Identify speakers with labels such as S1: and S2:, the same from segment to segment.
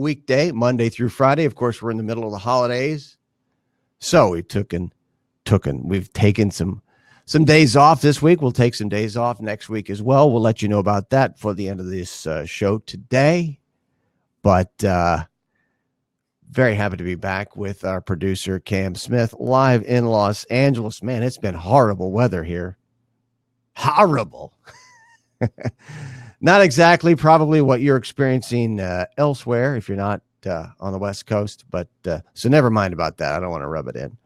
S1: weekday, Monday through Friday. Of course, we're in the middle of the holidays. So we've taken some days off this week. We'll take some days off next week as well. We'll let you know about that for the end of this show today. But very happy to be back with our producer, Cam Smith, live in Los Angeles. Man, it's been horrible weather here. Horrible. Not exactly probably what you're experiencing elsewhere if you're not on the West Coast. But so never mind about that. I don't want to rub it in,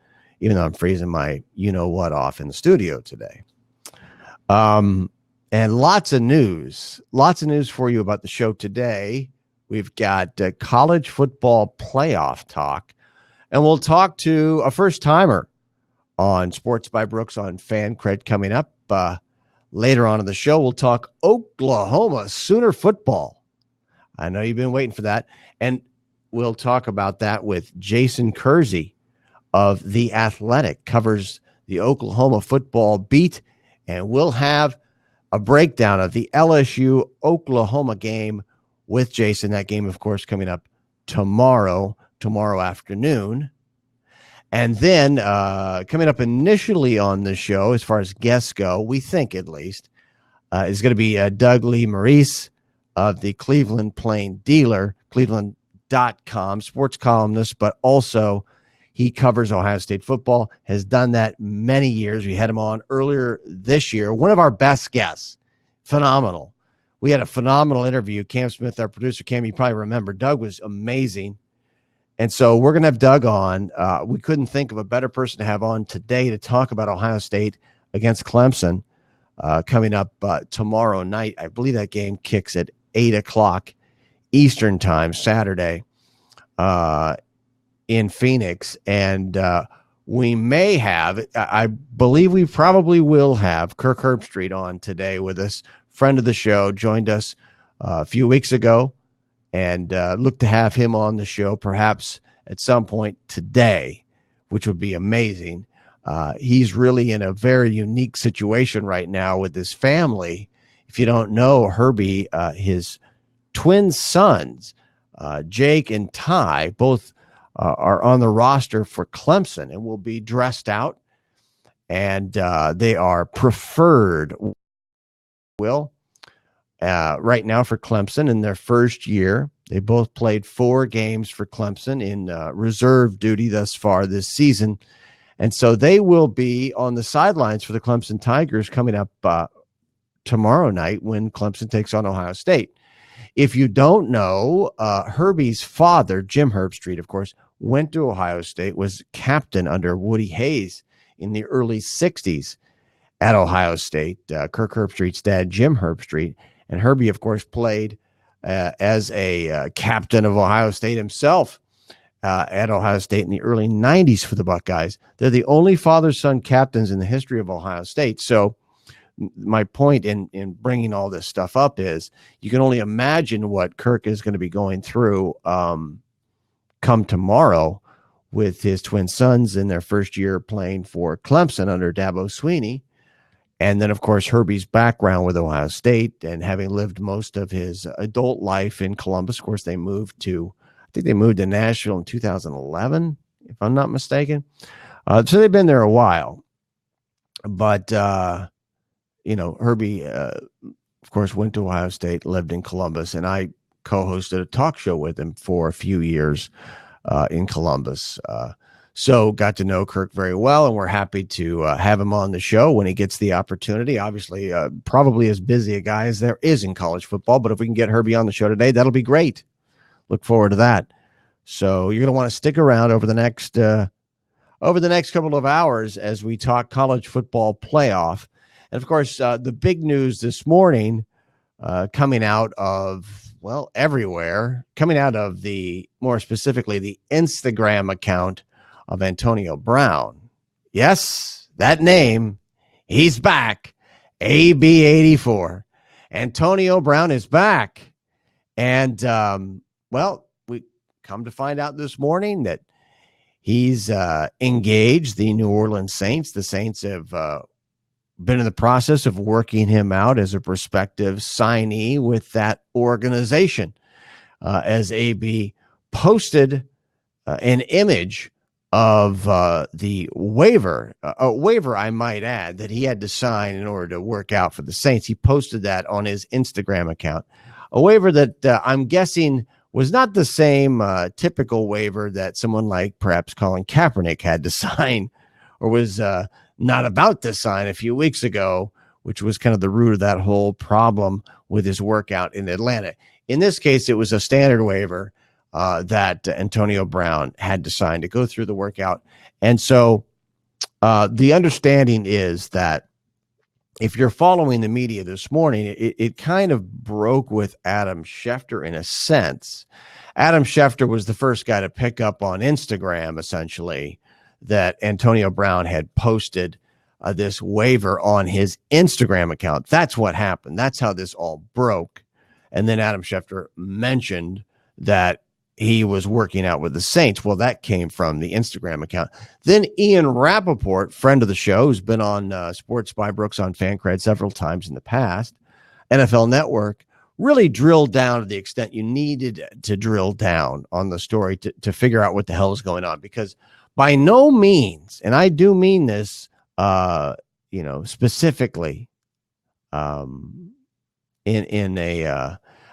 S1: even though I'm freezing my you-know-what off in the studio today. And lots of news for you about the show today. We've got college football playoff talk, and we'll talk to a first-timer on Sports by Brooks on Fancred coming up. Later on in the show, we'll talk Oklahoma Sooner football. I know you've been waiting for that, and we'll talk about that with Jason Kersey of The Athletic, covers the Oklahoma football beat, and we'll have a breakdown of the LSU-Oklahoma game with Jason. That game, of course, coming up tomorrow afternoon. And then coming up initially on the show, as far as guests go, we think at least, is going to be Doug Lee Maurice of the Cleveland Plain Dealer, cleveland.com, sports columnist, but also he covers Ohio State football, has done that many years. We had him on earlier this year. One of our best guests. Phenomenal. We had a phenomenal interview. Cam Smith, our producer. Cam, you probably remember. Doug was amazing. And so we're going to have Doug on. We couldn't think of a better person to have on today to talk about Ohio State against Clemson coming up tomorrow night. I believe that game kicks at 8 o'clock Eastern time, Saturday, in Phoenix. And we may have, I believe we probably will have Kirk Herbstreit on today with us. Friend of the show, joined us a few weeks ago, and look to have him on the show perhaps at some point today, which would be amazing. He's really in a very unique situation right now with his family. If you don't know, Herbie, his twin sons, Jake and Ty, both are on the roster for Clemson and will be dressed out, and they are preferred right now for Clemson in their first year. They both played 4 games for Clemson in reserve duty thus far this season. And so they will be on the sidelines for the Clemson Tigers coming up tomorrow night when Clemson takes on Ohio State. If you don't know, Herbie's father, Jim Herbstreit, of course, went to Ohio State, was captain under Woody Hayes in the early 60s at Ohio State. Kirk Herbstreit's dad, Jim Herbstreit. And Herbie, of course, played as a captain of Ohio State himself at Ohio State in the early 90s for the Buckeyes. They're the only father-son captains in the history of Ohio State. So my point in bringing all this stuff up is you can only imagine what Kirk is going to be going through come tomorrow with his twin sons in their first year playing for Clemson under Dabo Swinney. And then, of course, Herbie's background with Ohio State and having lived most of his adult life in Columbus. Of course, they moved to Nashville in 2011, if I'm not mistaken. So they've been there a while. But, Herbie, of course, went to Ohio State, lived in Columbus, and I co-hosted a talk show with him for a few years in Columbus. So got to know Kirk very well, and we're happy to have him on the show when he gets the opportunity. Obviously, probably as busy a guy as there is in college football, but if we can get Herbie on the show today, that'll be great. Look forward to that. So you're going to want to stick around over the next couple of hours as we talk college football playoff. And, of course, the big news this morning coming out of, everywhere, coming out of more specifically, the Instagram account of Antonio Brown. Yes, that name. He's back. AB84. Antonio Brown is back. And, we come to find out this morning that he's engaged the New Orleans Saints. The Saints have been in the process of working him out as a prospective signee with that organization, as AB posted an image of the waiver, a waiver, I might add, that he had to sign in order to work out for the Saints. He posted that on his Instagram account, a waiver that I'm guessing was not the same typical waiver that someone like perhaps Colin Kaepernick had to sign or was not about to sign a few weeks ago, which was kind of the root of that whole problem with his workout in Atlanta. In this case, it was a standard waiver that Antonio Brown had to sign to go through the workout. And so the understanding is that if you're following the media this morning, it kind of broke with Adam Schefter in a sense. Adam Schefter was the first guy to pick up on Instagram, essentially, that Antonio Brown had posted this waiver on his Instagram account. That's what happened. That's how this all broke. And then Adam Schefter mentioned that he was working out with the Saints. Well, that came from the Instagram account. Then Ian Rappaport, friend of the show, who's been on SportsbyBrooks on Fancred several times in the past, NFL Network, really drilled down to the extent you needed to drill down on the story to figure out what the hell is going on. Because by no means, and I do mean this, specifically, in a,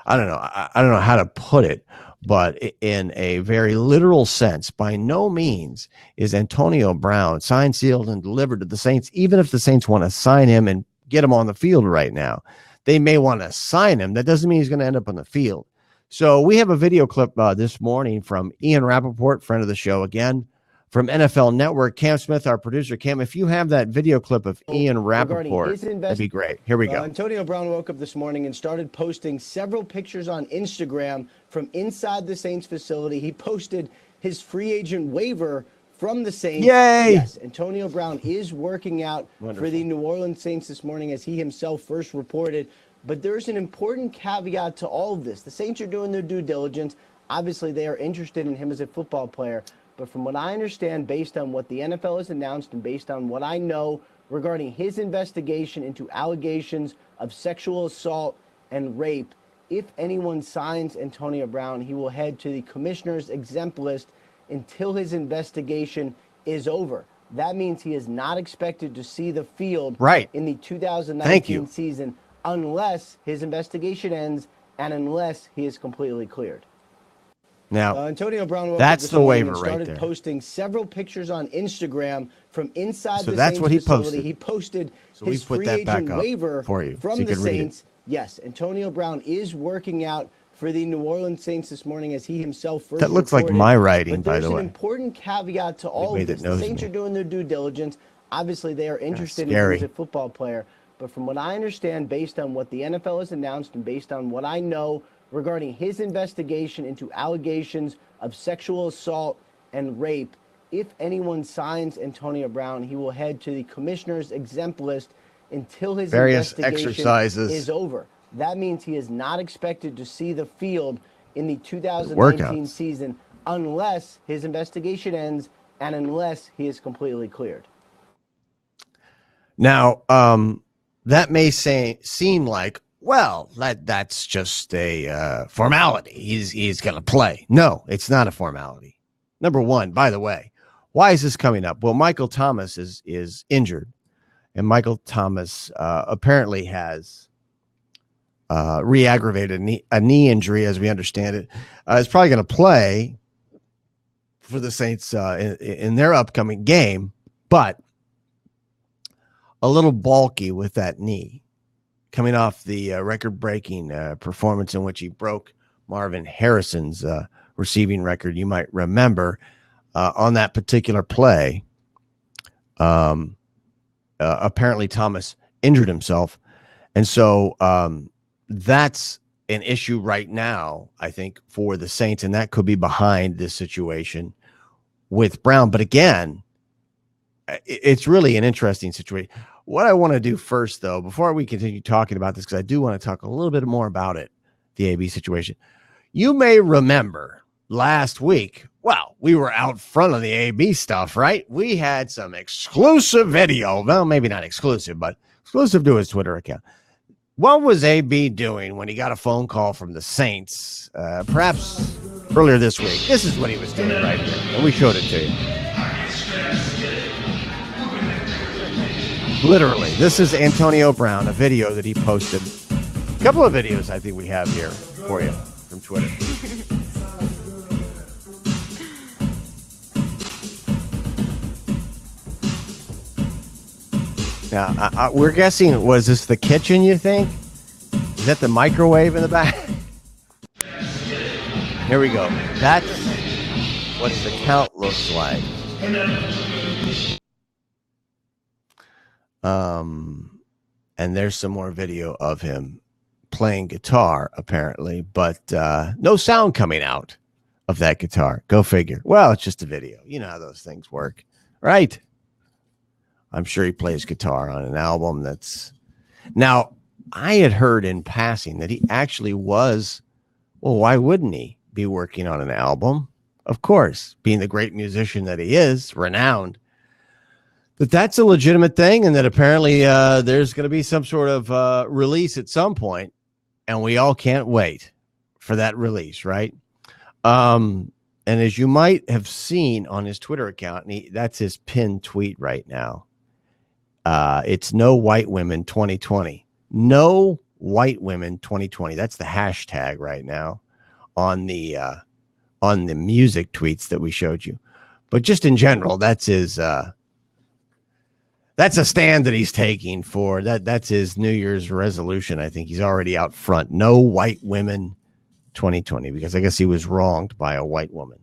S1: I don't know how to put it, but in a very literal sense, by no means is Antonio Brown signed, sealed, and delivered to the Saints. Even if the Saints want to sign him and get him on the field right now, they may want to sign him. That doesn't mean he's going to end up on the field. So we have a video clip this morning from Ian Rappaport, friend of the show again, from NFL Network. Cam Smith, our producer. Cam, if you have that video clip of Ian Rappaport, that'd be great. Here we go.
S2: Antonio Brown woke up this morning and started posting several pictures on Instagram from inside the Saints facility. He posted his free agent waiver from the Saints.
S1: Yay!
S2: Yes, Antonio Brown is working out for the New Orleans Saints this morning, as he himself first reported. But there's an important caveat to all of this. The Saints are doing their due diligence. Obviously, they are interested in him as a football player. But from what I understand, based on what the NFL has announced and based on what I know regarding his investigation into allegations of sexual assault and rape, if anyone signs Antonio Brown, he will head to the commissioner's exempt list until his investigation is over. That means he is not expected to see the field in the 2019 season unless his investigation ends and unless he is completely cleared.
S1: Now,
S2: Antonio Brown
S1: that's the waiver
S2: right there.
S1: Started
S2: posting several pictures on Instagram from inside the
S1: that's
S2: Saints
S1: what he
S2: facility.
S1: posted.
S2: He posted
S1: so
S2: his free agent waiver
S1: for you,
S2: from the Saints. Yes, Antonio Brown is working out for the New Orleans Saints this morning, as he himself first
S1: That looks
S2: reported.
S1: like my writing,
S2: but
S1: by the way.
S2: there's an important caveat to all of this. The Saints are doing their due diligence. Obviously, they are interested in him as a football player. But from what I understand, based on what the NFL has announced and based on what I know regarding his investigation into allegations of sexual assault and rape, if anyone signs Antonio Brown, he will head to the commissioner's exempt list until his investigation is over. That means he is not expected to see the field in the 2019 season unless his investigation ends and unless he is completely cleared.
S1: Now, that may seem like, well, that's just a formality. He's going to play. No, it's not a formality. Number one, by the way, why is this coming up? Well, Michael Thomas is injured, and Michael Thomas apparently has re-aggravated a knee injury, as we understand it. Is probably going to play for the Saints in their upcoming game, but a little bulky with that knee, coming off the record-breaking performance in which he broke Marvin Harrison's receiving record. You might remember on that particular play, apparently Thomas injured himself. And so that's an issue right now, I think, for the Saints, and that could be behind this situation with Brown. But again, it's really an interesting situation. What I want to do first, though, before we continue talking about this, because I do want to talk a little bit more about it, the AB situation. You may remember last week, well, we were out front of the AB stuff, right? We had some exclusive video. Well, maybe not exclusive, but exclusive to his Twitter account. What was AB doing when he got a phone call from the Saints, perhaps earlier this week? This is what he was doing right here, and we showed it to you. Literally, this is Antonio Brown, a video that he posted. A couple of videos I think we have here for you from Twitter. Now, we're guessing, was this the kitchen, you think? Is that the microwave in the back? Here we go. That's what the count looks like. And there's some more video of him playing guitar, apparently, but no sound coming out of that guitar. Go figure. Well, it's just a video. You know how those things work, right? I'm sure he plays guitar on an album that's... Now, I had heard in passing that he actually was... Well, why wouldn't he be working on an album? Of course, being the great musician that he is, renowned. But that's a legitimate thing, and that apparently there's going to be some sort of release at some point, and we all can't wait for that release, right? And as you might have seen on his Twitter account, and that's his pinned tweet right now, it's No White Women 2020. No White Women 2020. That's the hashtag right now on the music tweets that we showed you. But just in general, that's his... That's a stand that he's taking for that. That's his New Year's resolution. I think he's already out front. No white women 2020, because I guess he was wronged by a white woman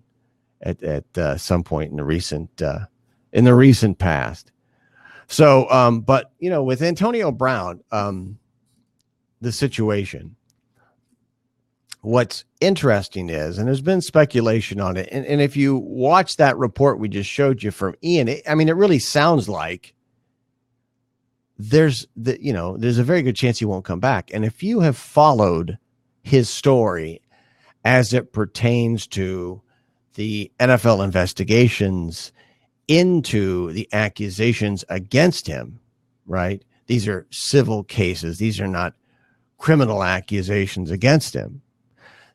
S1: at some point in the recent past. So, but you know, with Antonio Brown, the situation, what's interesting is, and there's been speculation on it. And if you watch that report we just showed you from Ian, it really sounds like there's a very good chance he won't come back. And if you have followed his story as it pertains to the NFL investigations into the accusations against him, right? These are civil cases. These are not criminal accusations against him.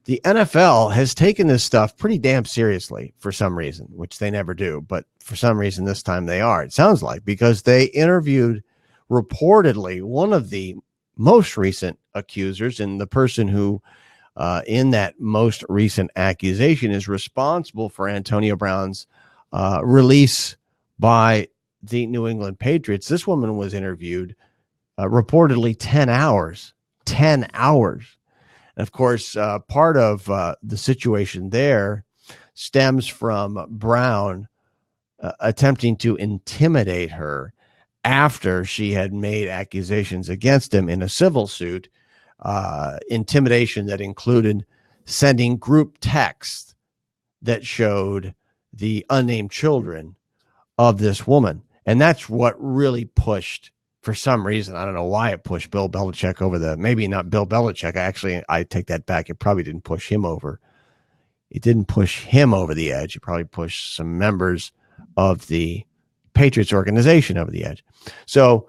S1: The NFL has taken this stuff pretty damn seriously for some reason, which they never do. But for some reason, this time they are, it sounds like, because they interviewed reportedly one of the most recent accusers, and the person who in that most recent accusation is responsible for Antonio Brown's release by the New England Patriots. This woman was interviewed reportedly 10 hours. And of course, part of the situation there stems from Brown attempting to intimidate her after she had made accusations against him in a civil suit, intimidation that included sending group texts that showed the unnamed children of this woman. And that's what really pushed, for some reason, I don't know why it pushed Bill Belichick over maybe not Bill Belichick. I take that back. It probably didn't push him over. It didn't push him over the edge. It probably pushed some members of the Patriots organization over the edge. So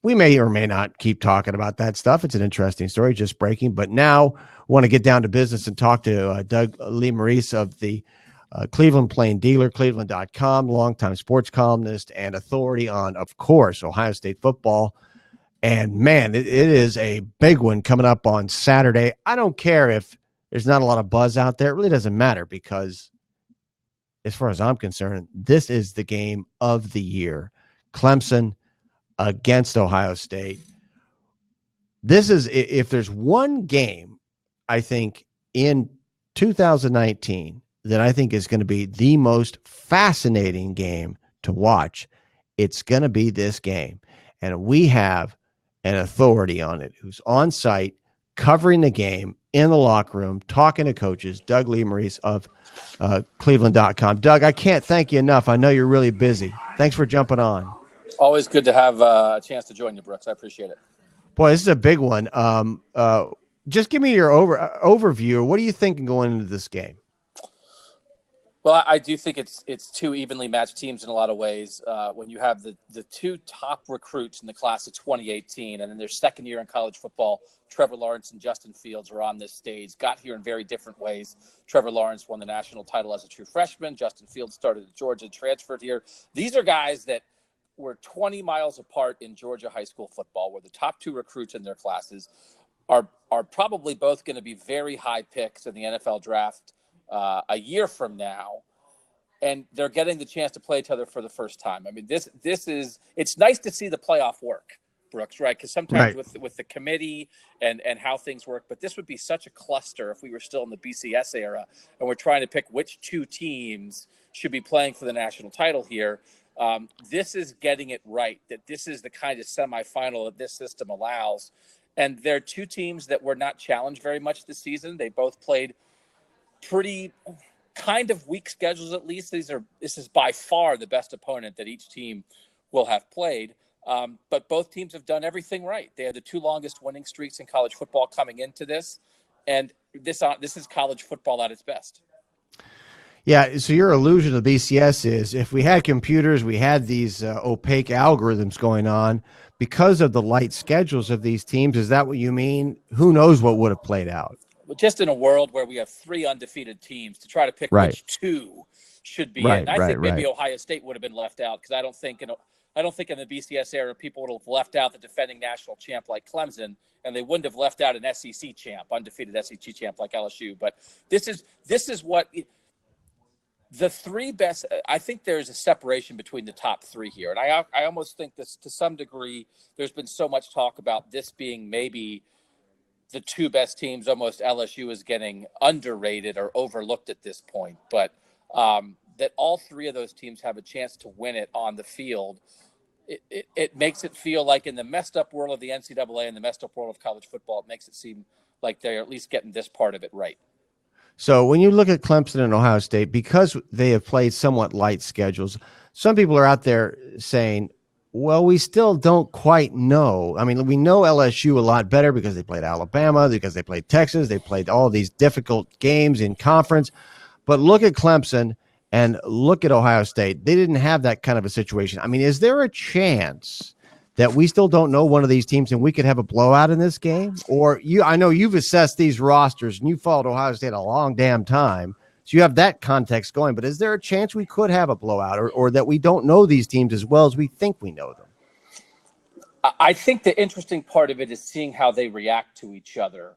S1: we may or may not keep talking about that stuff. It's an interesting story, just breaking. But now want to get down to business and talk to Doug Lesmerises of the Cleveland Plain Dealer, Cleveland.com, longtime sports columnist and authority on, of course, Ohio State football. And man, it is a big one coming up on Saturday. I don't care if there's not a lot of buzz out there. It really doesn't matter, because as far as I'm concerned, this is the game of the year. Clemson against Ohio State. This is, if there's one game, I think, in 2019 that I think is going to be the most fascinating game to watch, it's going to be this game. And we have an authority on it who's on site, covering the game in the locker room, talking to coaches, Doug Lesmerises of Cleveland.com. Doug, I can't thank you enough. I know you're really busy. Thanks for jumping on.
S3: Always good to have a chance to join you, Brooks. I appreciate it.
S1: Boy, this is a big one. Just give me your overview. What are you thinking going into this game?
S3: Well, I do think it's two evenly matched teams in a lot of ways. When you have the two top recruits in the class of 2018, and then their second year in college football, Trevor Lawrence and Justin Fields are on this stage, got here in very different ways. Trevor Lawrence won the national title as a true freshman. Justin Fields started at Georgia, transferred here. These are guys that were 20 miles apart in Georgia high school football, were the top two recruits in their classes, are probably both going to be very high picks in the NFL draft a year from now, and they're getting the chance to play each other for the first time. I mean, this is, it's nice to see the playoff work, Brooks, right? Because sometimes with the committee and how things work, but this would be such a cluster if we were still in the BCS era and we're trying to pick which two teams should be playing for the national title here. This is getting it right, that this is the kind of semifinal that this system allows. And they're two teams that were not challenged very much this season. They both played pretty kind of weak schedules, at least. This is by far the best opponent that each team will have played. But both teams have done everything right. They had the two longest winning streaks in college football coming into this. And this is college football at its best.
S1: Yeah, so your allusion to BCS is if we had computers, we had these opaque algorithms going on because of the light schedules of these teams. Is that what you mean? Who knows what would have played out?
S3: But just in a world where we have three undefeated teams, to try to pick which two should be in. I think maybe Ohio State would have been left out, because I don't think in the BCS era people would have left out the defending national champ like Clemson, and they wouldn't have left out an SEC champ, undefeated SEC champ like LSU. But this is what the three best. I think there's a separation between the top three here, and I almost think this to some degree. There's been so much talk about this being maybe the two best teams. Almost LSU is getting underrated or overlooked at this point, but that all three of those teams have a chance to win it on the field. It makes it feel like, in the messed up world of the NCAA and the messed up world of college football, it makes it seem like they're at least getting this part of it right. So
S1: when you look at Clemson and Ohio State, because they have played somewhat light schedules, some people are out there saying, well, we still don't quite know. I mean, we know LSU a lot better because they played Alabama, because they played Texas, they played all these difficult games in conference. But look at Clemson and look at Ohio State. They didn't have that kind of a situation. I mean, is there a chance that we still don't know one of these teams and we could have a blowout in this game? Or I know you've assessed these rosters and you followed Ohio State a long damn time, so you have that context going. But is there a chance we could have a blowout, or that we don't know these teams as well as we think we know them?
S3: I think the interesting part of it is seeing how they react to each other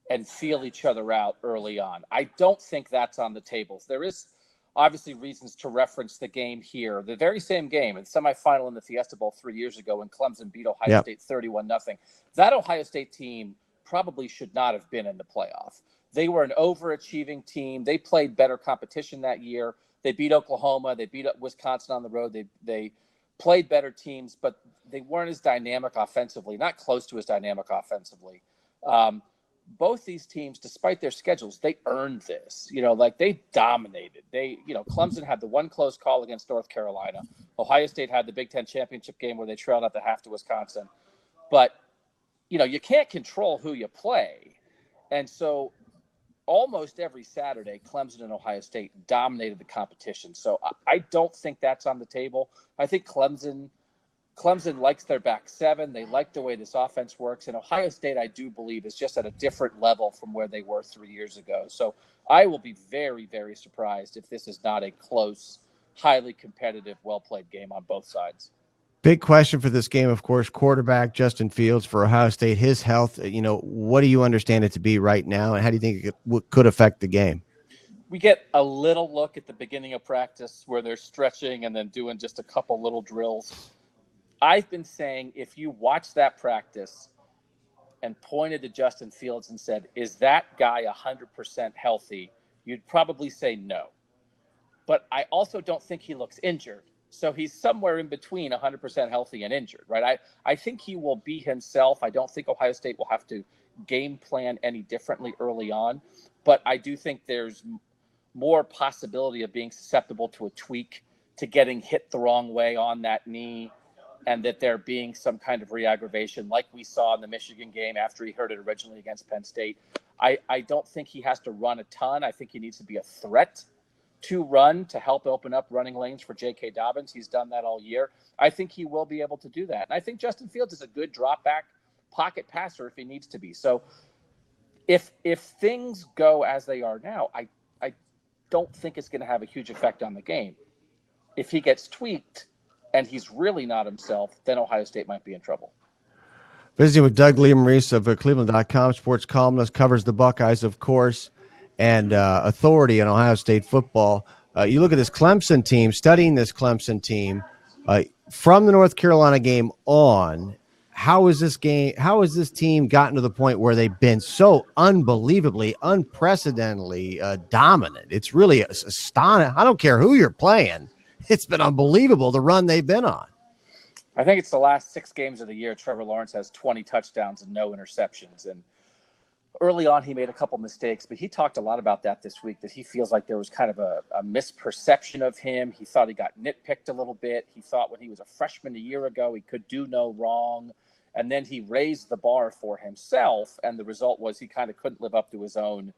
S3: and feel each other out early on. I don't think that's on the tables. There is obviously reasons to reference the game here, the very same game, in semifinal in the Fiesta Bowl 3 years ago when Clemson beat Ohio State 31-0. That Ohio State team probably should not have been in the playoff. They were an overachieving team. They played better competition that year. They beat Oklahoma. They beat Wisconsin on the road. They played better teams, but they weren't as dynamic offensively, not close to as dynamic offensively. Both these teams, despite their schedules, they earned this. Like, they dominated. Clemson had the one close call against North Carolina. Ohio State had the Big Ten championship game where they trailed at the half to Wisconsin. But, you can't control who you play. And so almost every Saturday, Clemson and Ohio State dominated the competition. So I don't think that's on the table. I think Clemson likes their back seven. They like the way this offense works. And Ohio State, I do believe, is just at a different level from where they were 3 years ago. So I will be very, very surprised if this is not a close, highly competitive, well-played game on both sides.
S1: Big question for this game, of course, quarterback Justin Fields for Ohio State, his health. What do you understand it to be right now, and how do you think it could affect the game?
S3: We get a little look at the beginning of practice where they're stretching and then doing just a couple little drills. I've been saying, if you watch that practice and pointed to Justin Fields and said, is that guy 100% healthy? You'd probably say no. But I also don't think he looks injured. So he's somewhere in between 100% healthy and injured, right? I think he will be himself. I don't think Ohio State will have to game plan any differently early on. But I do think there's more possibility of being susceptible to a tweak, to getting hit the wrong way on that knee, and that there being some kind of re-aggravation like we saw in the Michigan game after he hurt it originally against Penn State. I don't think he has to run a ton. I think he needs to be a threat to run to help open up running lanes for J.K. Dobbins. He's done that all year. I think he will be able to do that. And I think Justin Fields is a good drop back pocket passer if he needs to be. So if things go as they are now, I don't think it's going to have a huge effect on the game. If he gets tweaked and he's really not himself, then Ohio State might be in trouble.
S1: Visiting with Doug Liam-Reese of Cleveland.com, sports columnist, covers the Buckeyes, of course, and authority on Ohio State football. You look at this Clemson team, studying this Clemson team from the North Carolina game on. How is this team gotten to the point where they've been so unbelievably, unprecedentedly dominant? It's really astonishing. I don't care who you're playing. It's been unbelievable the run they've been on.
S3: I think it's the last 6 games of the year. Trevor Lawrence has 20 touchdowns and no interceptions. And early on, he made a couple mistakes, but he talked a lot about that this week, that he feels like there was kind of a misperception of him. He thought he got nitpicked a little bit. He thought when he was a freshman a year ago, he could do no wrong. And then he raised the bar for himself, and the result was he kind of couldn't live up to his own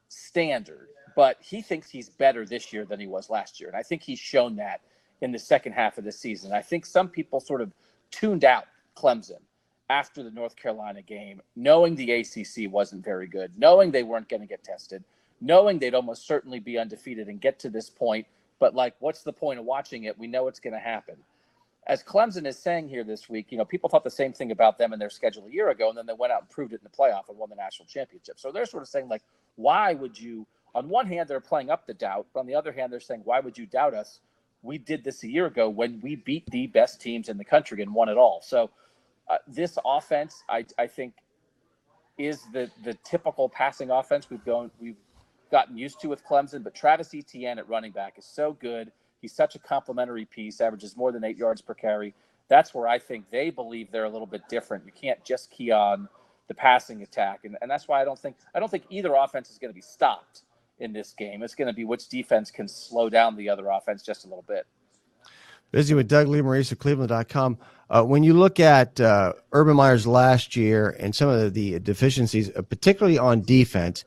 S3: standard. But he thinks he's better this year than he was last year, and I think he's shown that in the second half of the season. I think some people sort of tuned out Clemson after the North Carolina game, knowing the ACC wasn't very good, knowing they weren't going to get tested, knowing they'd almost certainly be undefeated and get to this point. But, like, what's the point of watching it? We know it's going to happen. As Clemson is saying here this week, people thought the same thing about them and their schedule a year ago, and then they went out and proved it in the playoff and won the national championship. So they're sort of saying, like, why would you – on one hand, they're playing up the doubt. But on the other hand, they're saying, why would you doubt us? We did this a year ago when we beat the best teams in the country and won it all. So this offense, I think, is the typical passing offense we've gotten used to with Clemson. But Travis Etienne at running back is so good. He's such a complimentary piece, averages more than 8 yards per carry. That's where I think they believe they're a little bit different. You can't just key on the passing attack. And that's why I don't think either offense is going to be stopped in this game. It's going to be which defense can slow down the other offense just a little bit.
S1: Busy with Doug Liam-Reese of Cleveland.com. When you look at Urban Meyer's last year and some of the deficiencies, particularly on defense,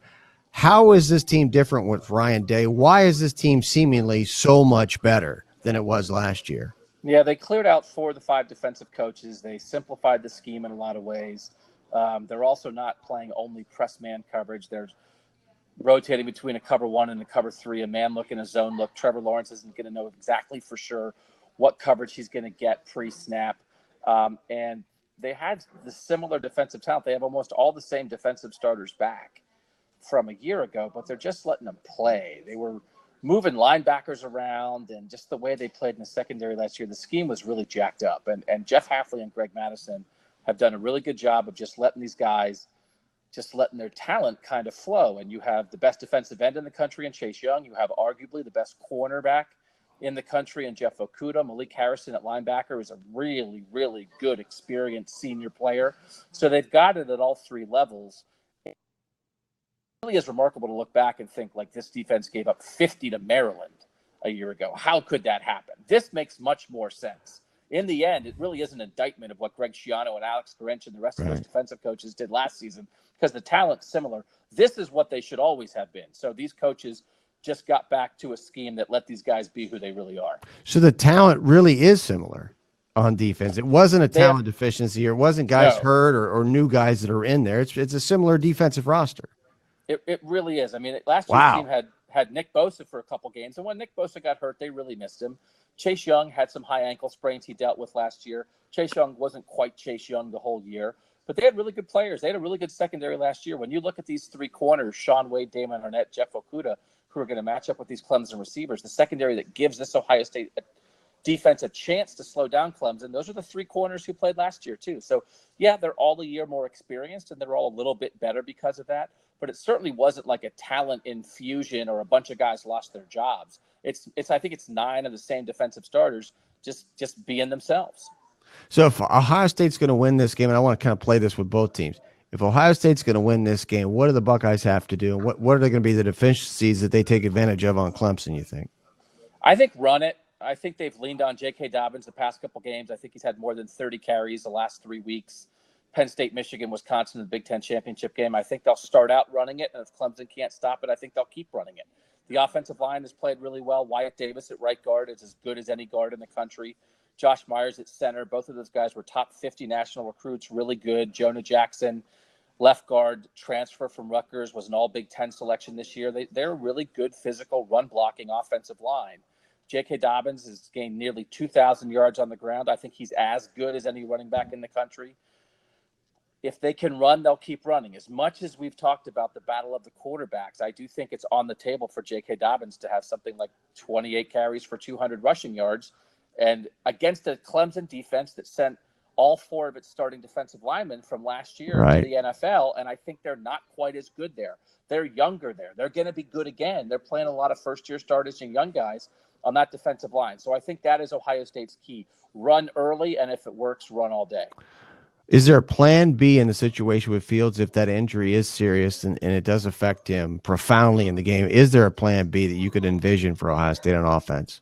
S1: how is this team different with Ryan Day? Why is this team seemingly so much better than it was last year?
S3: Yeah, they cleared out 4 of the 5 defensive coaches. They simplified the scheme in a lot of ways. They're also not playing only press man coverage. They're rotating between a cover 1 and a cover 3, a man look and a zone look. Trevor Lawrence isn't going to know exactly for sure what coverage he's going to get pre-snap. And they had the similar defensive talent. They have almost all the same defensive starters back from a year ago, but they're just letting them play. They were moving linebackers around, and just the way they played in the secondary last year, the scheme was really jacked up. And Jeff Hafley and Greg Madison have done a really good job of just letting these guys, just letting their talent kind of flow. And you have the best defensive end in the country in Chase Young. You have arguably the best cornerback in the country in Jeff Okudah. Malik Harrison at linebacker is a really, really good, experienced senior player. So they've got it at all 3 levels. Really is remarkable to look back and think, like, this defense gave up 50 to Maryland a year ago. How could that happen? This makes much more sense. In the end, it really is an indictment of what Greg Schiano and Alex Grinch and the rest of those defensive coaches did last season, because the talent's similar. This is what they should always have been. So these coaches just got back to a scheme that let these guys be who they really are.
S1: So the talent really is similar on defense. It wasn't a talent deficiency, or it wasn't guys hurt or new guys that are in there. It's a similar defensive roster.
S3: It really is. I mean, last year's team had Nick Bosa for a couple games, and when Nick Bosa got hurt, they really missed him. Chase Young had some high ankle sprains he dealt with last year. Chase Young wasn't quite Chase Young the whole year, but they had really good players. They had a really good secondary last year. When you look at these 3 corners, Sean Wade, Damon Arnett, Jeff Okudah, who are going to match up with these Clemson receivers, the secondary that gives this Ohio State defense a chance to slow down Clemson, those are the 3 corners who played last year too. So, yeah, they're all a year more experienced, and they're all a little bit better because of that. But it certainly wasn't like a talent infusion or a bunch of guys lost their jobs. It's I think it's 9 of the same defensive starters just being themselves.
S1: So if Ohio State's going to win this game, and I want to kind of play this with both teams, if Ohio State's going to win this game, what do the Buckeyes have to do? What are they going to be the deficiencies that they take advantage of on Clemson, you think?
S3: I think run it. I think they've leaned on J.K. Dobbins the past couple games. I think he's had more than 30 carries the last 3 weeks. Penn State, Michigan, Wisconsin, the Big Ten championship game. I think they'll start out running it, and if Clemson can't stop it, I think they'll keep running it. The offensive line has played really well. Wyatt Davis at right guard is as good as any guard in the country. Josh Myers at center. Both of those guys were top 50 national recruits, really good. Jonah Jackson, left guard, transfer from Rutgers, was an all Big Ten selection this year. They're a really good physical run blocking offensive line. J.K. Dobbins has gained nearly 2,000 yards on the ground. I think he's as good as any running back in the country. If they can run, they'll keep running. As much as we've talked about the battle of the quarterbacks, I do think it's on the table for J.K. Dobbins to have something like 28 carries for 200 rushing yards. And against a Clemson defense that sent all 4 of its starting defensive linemen from last year to the NFL, and I think they're not quite as good there. They're younger there. They're going to be good again. They're playing a lot of first-year starters and young guys on that defensive line. So I think that is Ohio State's key. Run early, and if it works, run all day.
S1: Is there a plan B in the situation with Fields if that injury is serious and it does affect him profoundly in the game? Is there a plan B that you could envision for Ohio State on offense?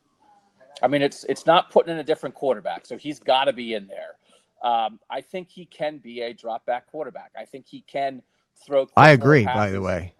S3: I mean, it's not putting in a different quarterback, so he's got to be in there. I think he can be a drop-back quarterback. I think he can throw.
S1: I agree, by the way.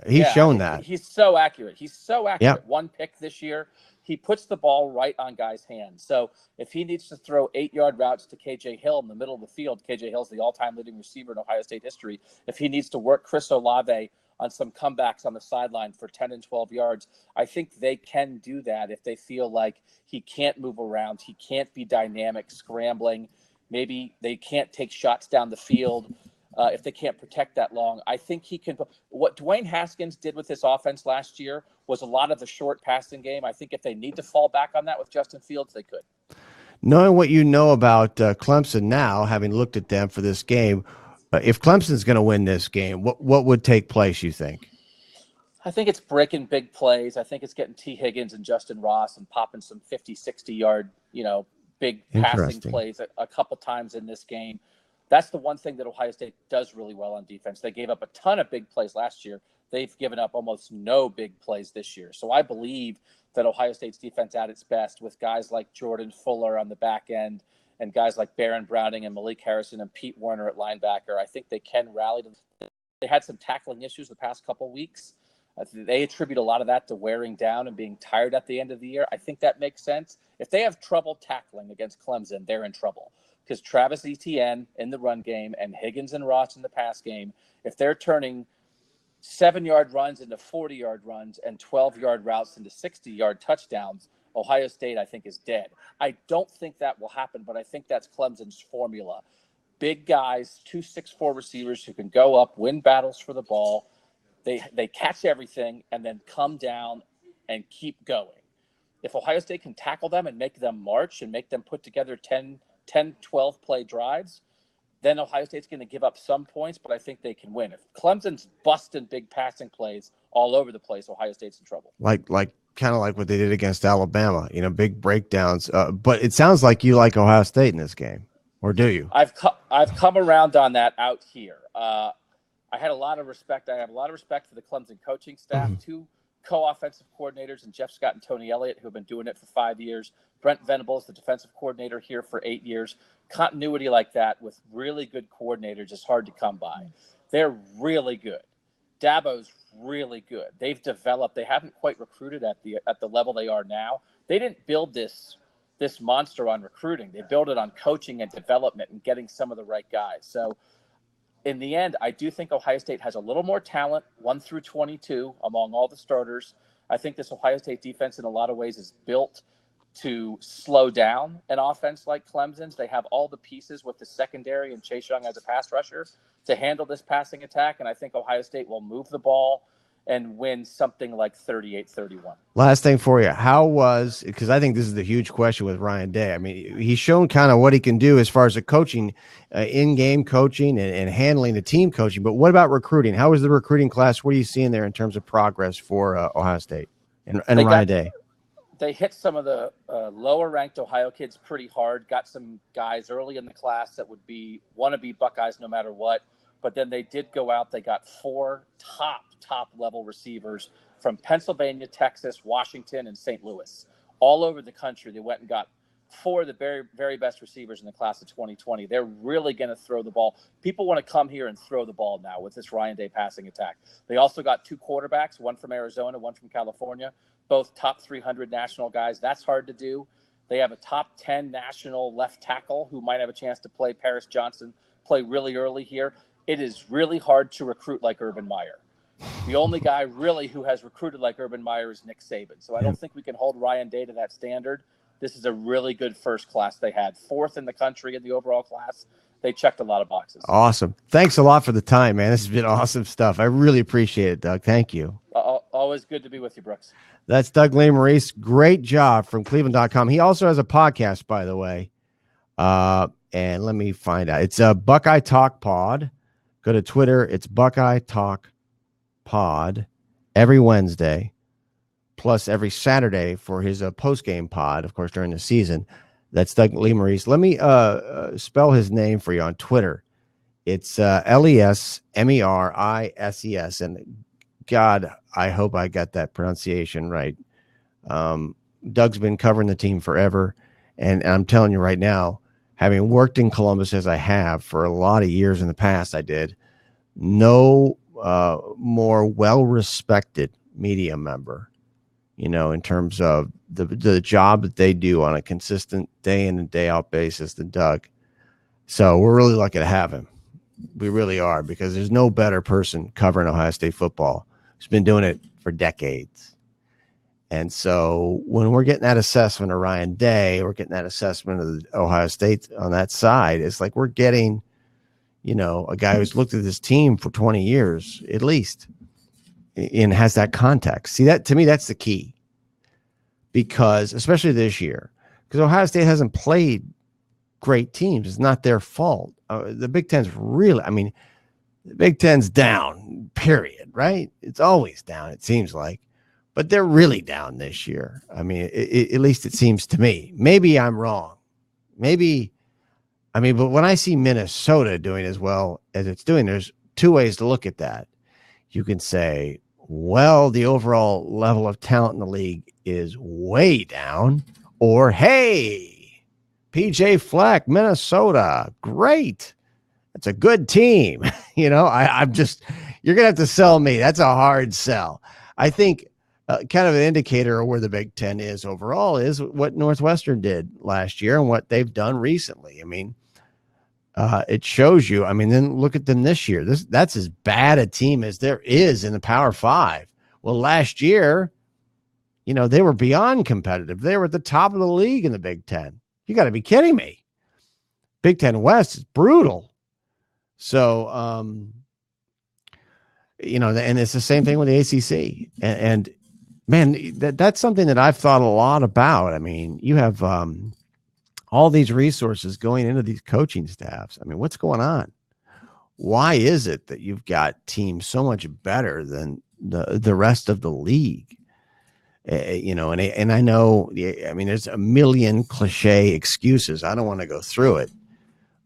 S1: He's shown that.
S3: He's so accurate.
S1: Yep.
S3: 1 pick this year. He puts the ball right on guys' hands. So if he needs to throw 8-yard routes to K.J. Hill in the middle of the field, K.J. Hill's the all-time leading receiver in Ohio State history. If he needs to work Chris Olave on some comebacks on the sideline for 10 and 12 yards, I think they can do that if they feel like he can't move around. He can't be dynamic, scrambling. Maybe they can't take shots down the field. If they can't protect that long, I think he can. What Dwayne Haskins did with this offense last year was a lot of the short passing game. I think if they need to fall back on that with Justin Fields, they could.
S1: Knowing what you know about Clemson now, having looked at them for this game, if Clemson's going to win this game, what would take place, you think?
S3: I think it's breaking big plays. I think it's getting T. Higgins and Justin Ross and popping some 50, 60-yard, big passing plays a couple times in this game. That's the one thing that Ohio State does really well on defense. They gave up a ton of big plays last year. They've given up almost no big plays this year. So I believe that Ohio State's defense at its best with guys like Jordan Fuller on the back end and guys like Baron Browning and Malik Harrison and Pete Werner at linebacker, I think they can rally. They had some tackling issues the past couple of weeks. They attribute a lot of that to wearing down and being tired at the end of the year. I think that makes sense. If they have trouble tackling against Clemson, they're in trouble. Because Travis Etienne in the run game and Higgins and Ross in the pass game, if they're turning 7-yard runs into 40-yard runs and 12-yard routes into 60-yard touchdowns, Ohio State, I think, is dead. I don't think that will happen, but I think that's Clemson's formula. Big guys, 2 6'4" receivers who can go up, win battles for the ball. They catch everything and then come down and keep going. If Ohio State can tackle them and make them march and make them put together 10, 12 play drives, then Ohio State's going to give up some points, but I think they can win. If Clemson's busting big passing plays all over the place, Ohio State's in trouble.
S1: Like kind of like what they did against Alabama, big breakdowns. But it sounds like you like Ohio State in this game, or do you?
S3: I've come around on that out here. I had a lot of respect. I have a lot of respect for the Clemson coaching staff. 2 co-offensive coordinators, and Jeff Scott and Tony Elliott, who have been doing it for 5 years. Brent Venables, the defensive coordinator here for 8 years. Continuity like that with really good coordinators is hard to come by. They're really good. Dabo's really good. They've developed. They haven't quite recruited at the level they are now. They didn't build this monster on recruiting. They built it on coaching and development and getting some of the right guys. So in the end, I do think Ohio State has a little more talent, 1 through 22 among all the starters. I think this Ohio State defense in a lot of ways is built to slow down an offense like Clemson's. They have all the pieces with the secondary and Chase Young as a pass rusher to handle this passing attack, and I think Ohio State will move the ball and win something like 38-31.
S1: Last thing for you. Because I think this is the huge question with Ryan Day. I mean, he's shown kind of what he can do as far as the coaching, in-game coaching and handling the team coaching. But what about recruiting? How is the recruiting class? What are you seeing there in terms of progress for Ohio State and Ryan Day?
S3: They hit some of the lower-ranked Ohio kids pretty hard, got some guys early in the class that want to be Buckeyes no matter what. But then they did go out. They got 4 top-level receivers from Pennsylvania, Texas, Washington, and St. Louis. All over the country, they went and got four of the very, very best receivers in the class of 2020. They're really going to throw the ball. People want to come here and throw the ball now with this Ryan Day passing attack. They also got two quarterbacks, one from Arizona, one from California, both top 300 national guys. That's hard to do. They have a top 10 national left tackle who might have a chance to play, Paris Johnson, play really early here. It is really hard to recruit like Urban Meyer. The only guy really who has recruited like Urban Meyer is Nick Saban. So I don't think we can hold Ryan Day to that standard. This is a really good first class they had. Fourth in the country in the overall class. They checked a lot of boxes.
S1: Awesome. Thanks a lot for the time, man. This has been awesome stuff. I really appreciate it, Doug. Thank you.
S3: Always good to be with you, Brooks.
S1: That's Doug Lesmerises. Great job from Cleveland.com. He also has a podcast, by the way. And let me find out. It's a Buckeye Talk Pod. Go to Twitter. It's Buckeye Talk Pod every Wednesday, plus every Saturday for his post-game pod, of course, during the season. That's Doug Lesmerises. Let me spell his name for you on Twitter. It's Lesmerises. And God, I hope I got that pronunciation right. Doug's been covering the team forever. And I'm telling you right now, having worked in Columbus as I have for a lot of years in the past, I did, no more well-respected media member, in terms of the job that they do on a consistent day in and day out basis than Doug. So we're really lucky to have him. We really are, because there's no better person covering Ohio State football who's been doing it for decades. And so when we're getting that assessment of Ryan Day, we're getting that assessment of Ohio State on that side, it's like we're getting, a guy who's looked at this team for 20 years at least and has that context. See, that to me, that's the key, because especially this year, because Ohio State hasn't played great teams. It's not their fault. The Big Ten's really, the Big Ten's down, period, right? It's always down, it seems like. But they're really down this year. At least it seems to me. Maybe I'm wrong. But when I see Minnesota doing as well as it's doing, there's two ways to look at that. You can say, well, the overall level of talent in the league is way down. Or, hey, PJ Fleck, Minnesota, great. That's a good team. I'm just, you're going to have to sell me. That's a hard sell. I think kind of an indicator of where the Big Ten is overall is what Northwestern did last year and what they've done recently. It shows you. Then look at them this year. That's as bad a team as there is in the Power Five. Well, last year, they were beyond competitive. They were at the top of the league in the Big Ten. You got to be kidding me. Big Ten West is brutal. So, and it's the same thing with the ACC. And man, that's something that I've thought a lot about. You have all these resources going into these coaching staffs. What's going on? Why is it that you've got teams so much better than the rest of the league? And I know, there's a million cliche excuses. I don't want to go through it.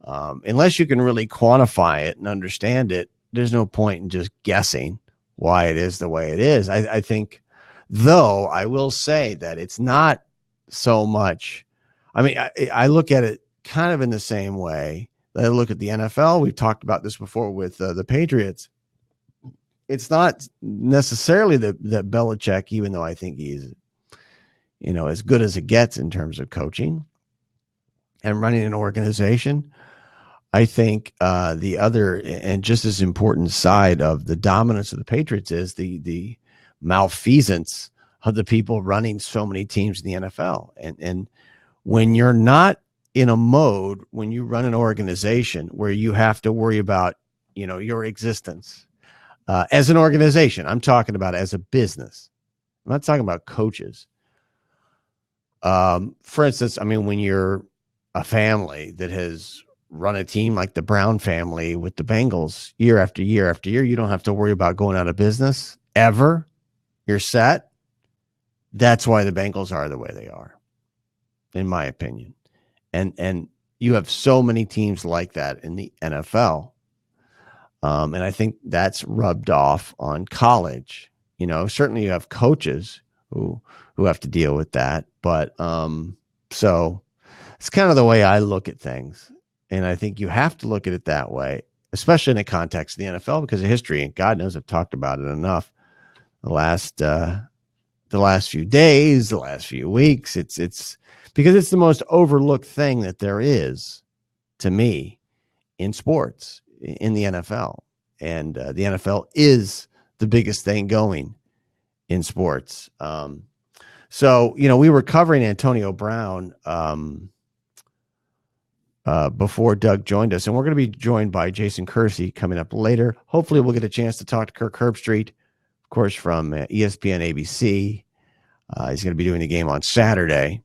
S1: Unless you can really quantify it and understand it, there's no point in just guessing why it is the way it is. I think, though, I will say that it's not so much. I look at it kind of in the same way that I look at the NFL. We've talked about this before with the Patriots. It's not necessarily that Belichick, even though I think he's, as good as it gets in terms of coaching and running an organization. I think the other and just as important side of the dominance of the Patriots is the malfeasance of the people running so many teams in the NFL. And when you're not in a mode, when you run an organization where you have to worry about, your existence as an organization, I'm talking about as a business. I'm not talking about coaches. For instance, when you're a family that has run a team like the Brown family with the Bengals year after year after year, you don't have to worry about going out of business ever. You're set. That's why the Bengals are the way they are, in my opinion. And you have so many teams like that in the NFL. And I think that's rubbed off on college. Certainly you have coaches who have to deal with that. But so It's kind of the way I look at things. And I think you have to look at it that way, especially in the context of the NFL because of history. And God knows I've talked about it enough the last few days, the last few weeks. It's because it's the most overlooked thing that there is to me in sports, in the NFL. And the NFL is the biggest thing going in sports. So, we were covering Antonio Brown before Doug joined us, and we're going to be joined by Jason Kersey coming up later. Hopefully we'll get a chance to talk to Kirk Herbstreit, of course, from ESPN ABC. He's going to be doing the game on Saturday.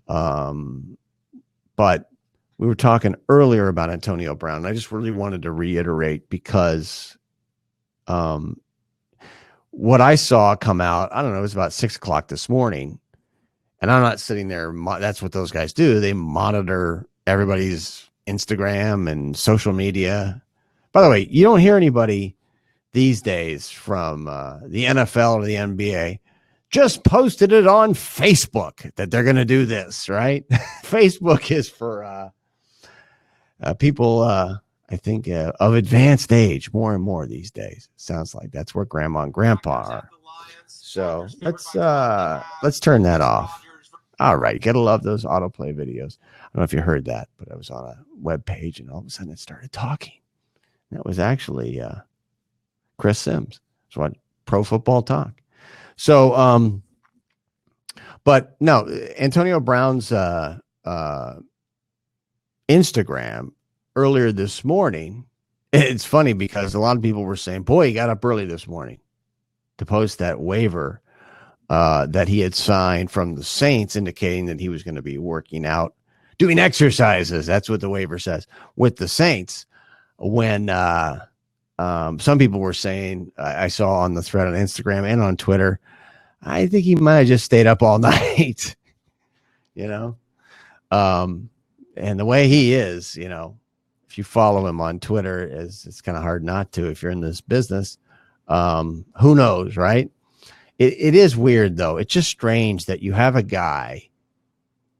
S1: But we were talking earlier about Antonio Brown, and I just really wanted to reiterate because what I saw come out, I don't know, it was about 6:00 this morning, and I'm not sitting there. That's what those guys do. They monitor everybody's Instagram and social media. By the way, you don't hear anybody these days from the NFL or the NBA just posted it on Facebook that they're going to do this, right? Facebook is for people, I think, of advanced age more and more these days. Sounds like that's where grandma and grandpa are. So let's turn that off. All right. Gotta love those autoplay videos. I don't know if you heard that, but I was on a web page and all of a sudden it started talking. That was actually Chris Sims. It's what Pro Football Talk. So, but no, Antonio Brown's Instagram earlier this morning. It's funny because a lot of people were saying, boy, he got up early this morning to post that waiver that he had signed from the Saints, indicating that he was going to be working out, doing exercises. That's what the waiver says with the Saints. When some people were saying, I saw on the thread on Instagram and on Twitter, I think he might have just stayed up all night, and the way he is, if you follow him on Twitter, it's kind of hard not to if you're in this business. Who knows, right? It is weird, though. It's just strange that you have a guy,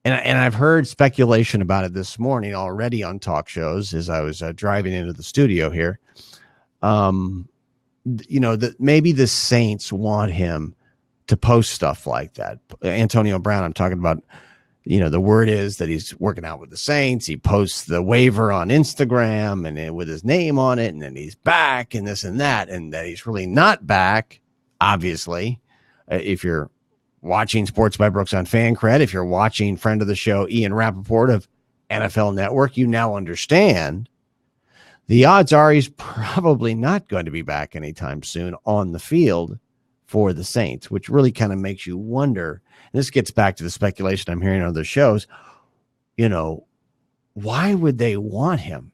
S1: and I've heard speculation about it this morning already on talk shows as I was driving into the studio here. That maybe the Saints want him to post stuff like that. Antonio Brown, I'm talking about, the word is that he's working out with the Saints. He posts the waiver on Instagram and with his name on it, and then he's back and this and that, and that he's really not back, obviously. If you're watching Sports by Brooks on Fancred, if you're watching friend of the show, Ian Rappaport of NFL Network, you now understand the odds are he's probably not going to be back anytime soon on the field for the Saints, which really kind of makes you wonder. And this gets back to the speculation I'm hearing on other shows. Why would they want him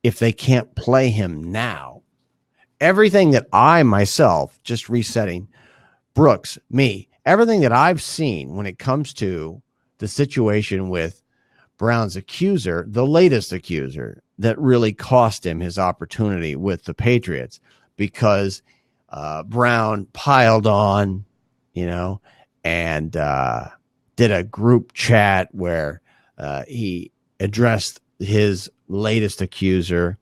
S1: if they can't play him now? Everything that I myself, just resetting, Brooks, me, everything that I've seen when it comes to the situation with Brown's accuser, the latest accuser, that really cost him his opportunity with the Patriots because Brown piled on, and did a group chat where he addressed his latest accuser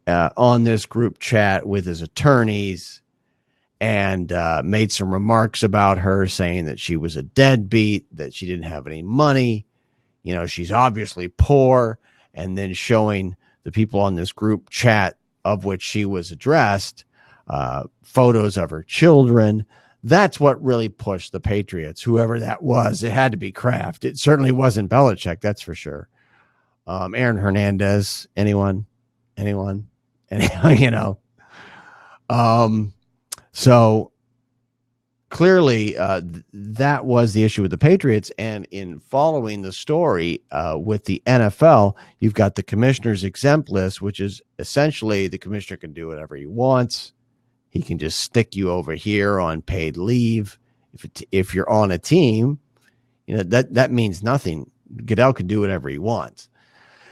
S1: on this group chat with his attorneys and made some remarks about her, saying that she was a deadbeat, that she didn't have any money, she's obviously poor, and then showing the people on this group chat of which she was addressed photos of her children. That's what really pushed the Patriots, whoever that was. It had to be Kraft. It certainly wasn't Belichick, that's for sure. Aaron Hernandez, anyone. So clearly that was the issue with the Patriots. And in following the story with the NFL, you've got the commissioner's exempt list, which is essentially the commissioner can do whatever he wants. He can just stick you over here on paid leave. If you're on a team, that means nothing. Goodell can do whatever he wants.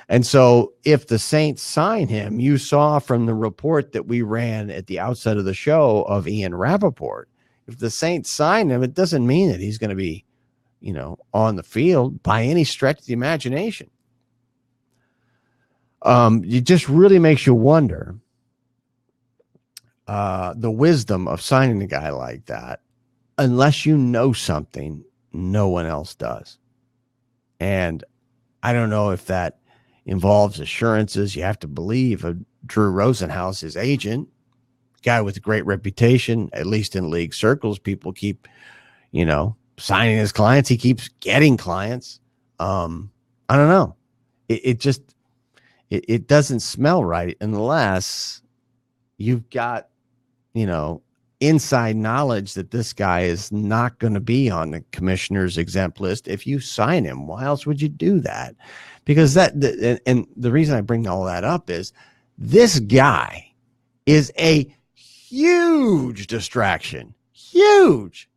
S1: And so if the Saints sign him, you saw from the report that we ran at the outset of the show of Ian Rappaport, if the Saints sign him, it doesn't mean that he's going to be on the field by any stretch of the imagination. It just really makes you wonder the wisdom of signing a guy like that, unless you know something no one else does. And I don't know if that involves assurances. You have to believe Drew Rosenhaus, his agent, guy with a great reputation, at least in league circles. People keep, signing his clients. He keeps getting clients. I don't know. It doesn't smell right unless you've got, inside knowledge that this guy is not going to be on the commissioner's exempt list. If you sign him, why else would you do that? Because and the reason I bring all that up is this guy is a huge distraction. Huge.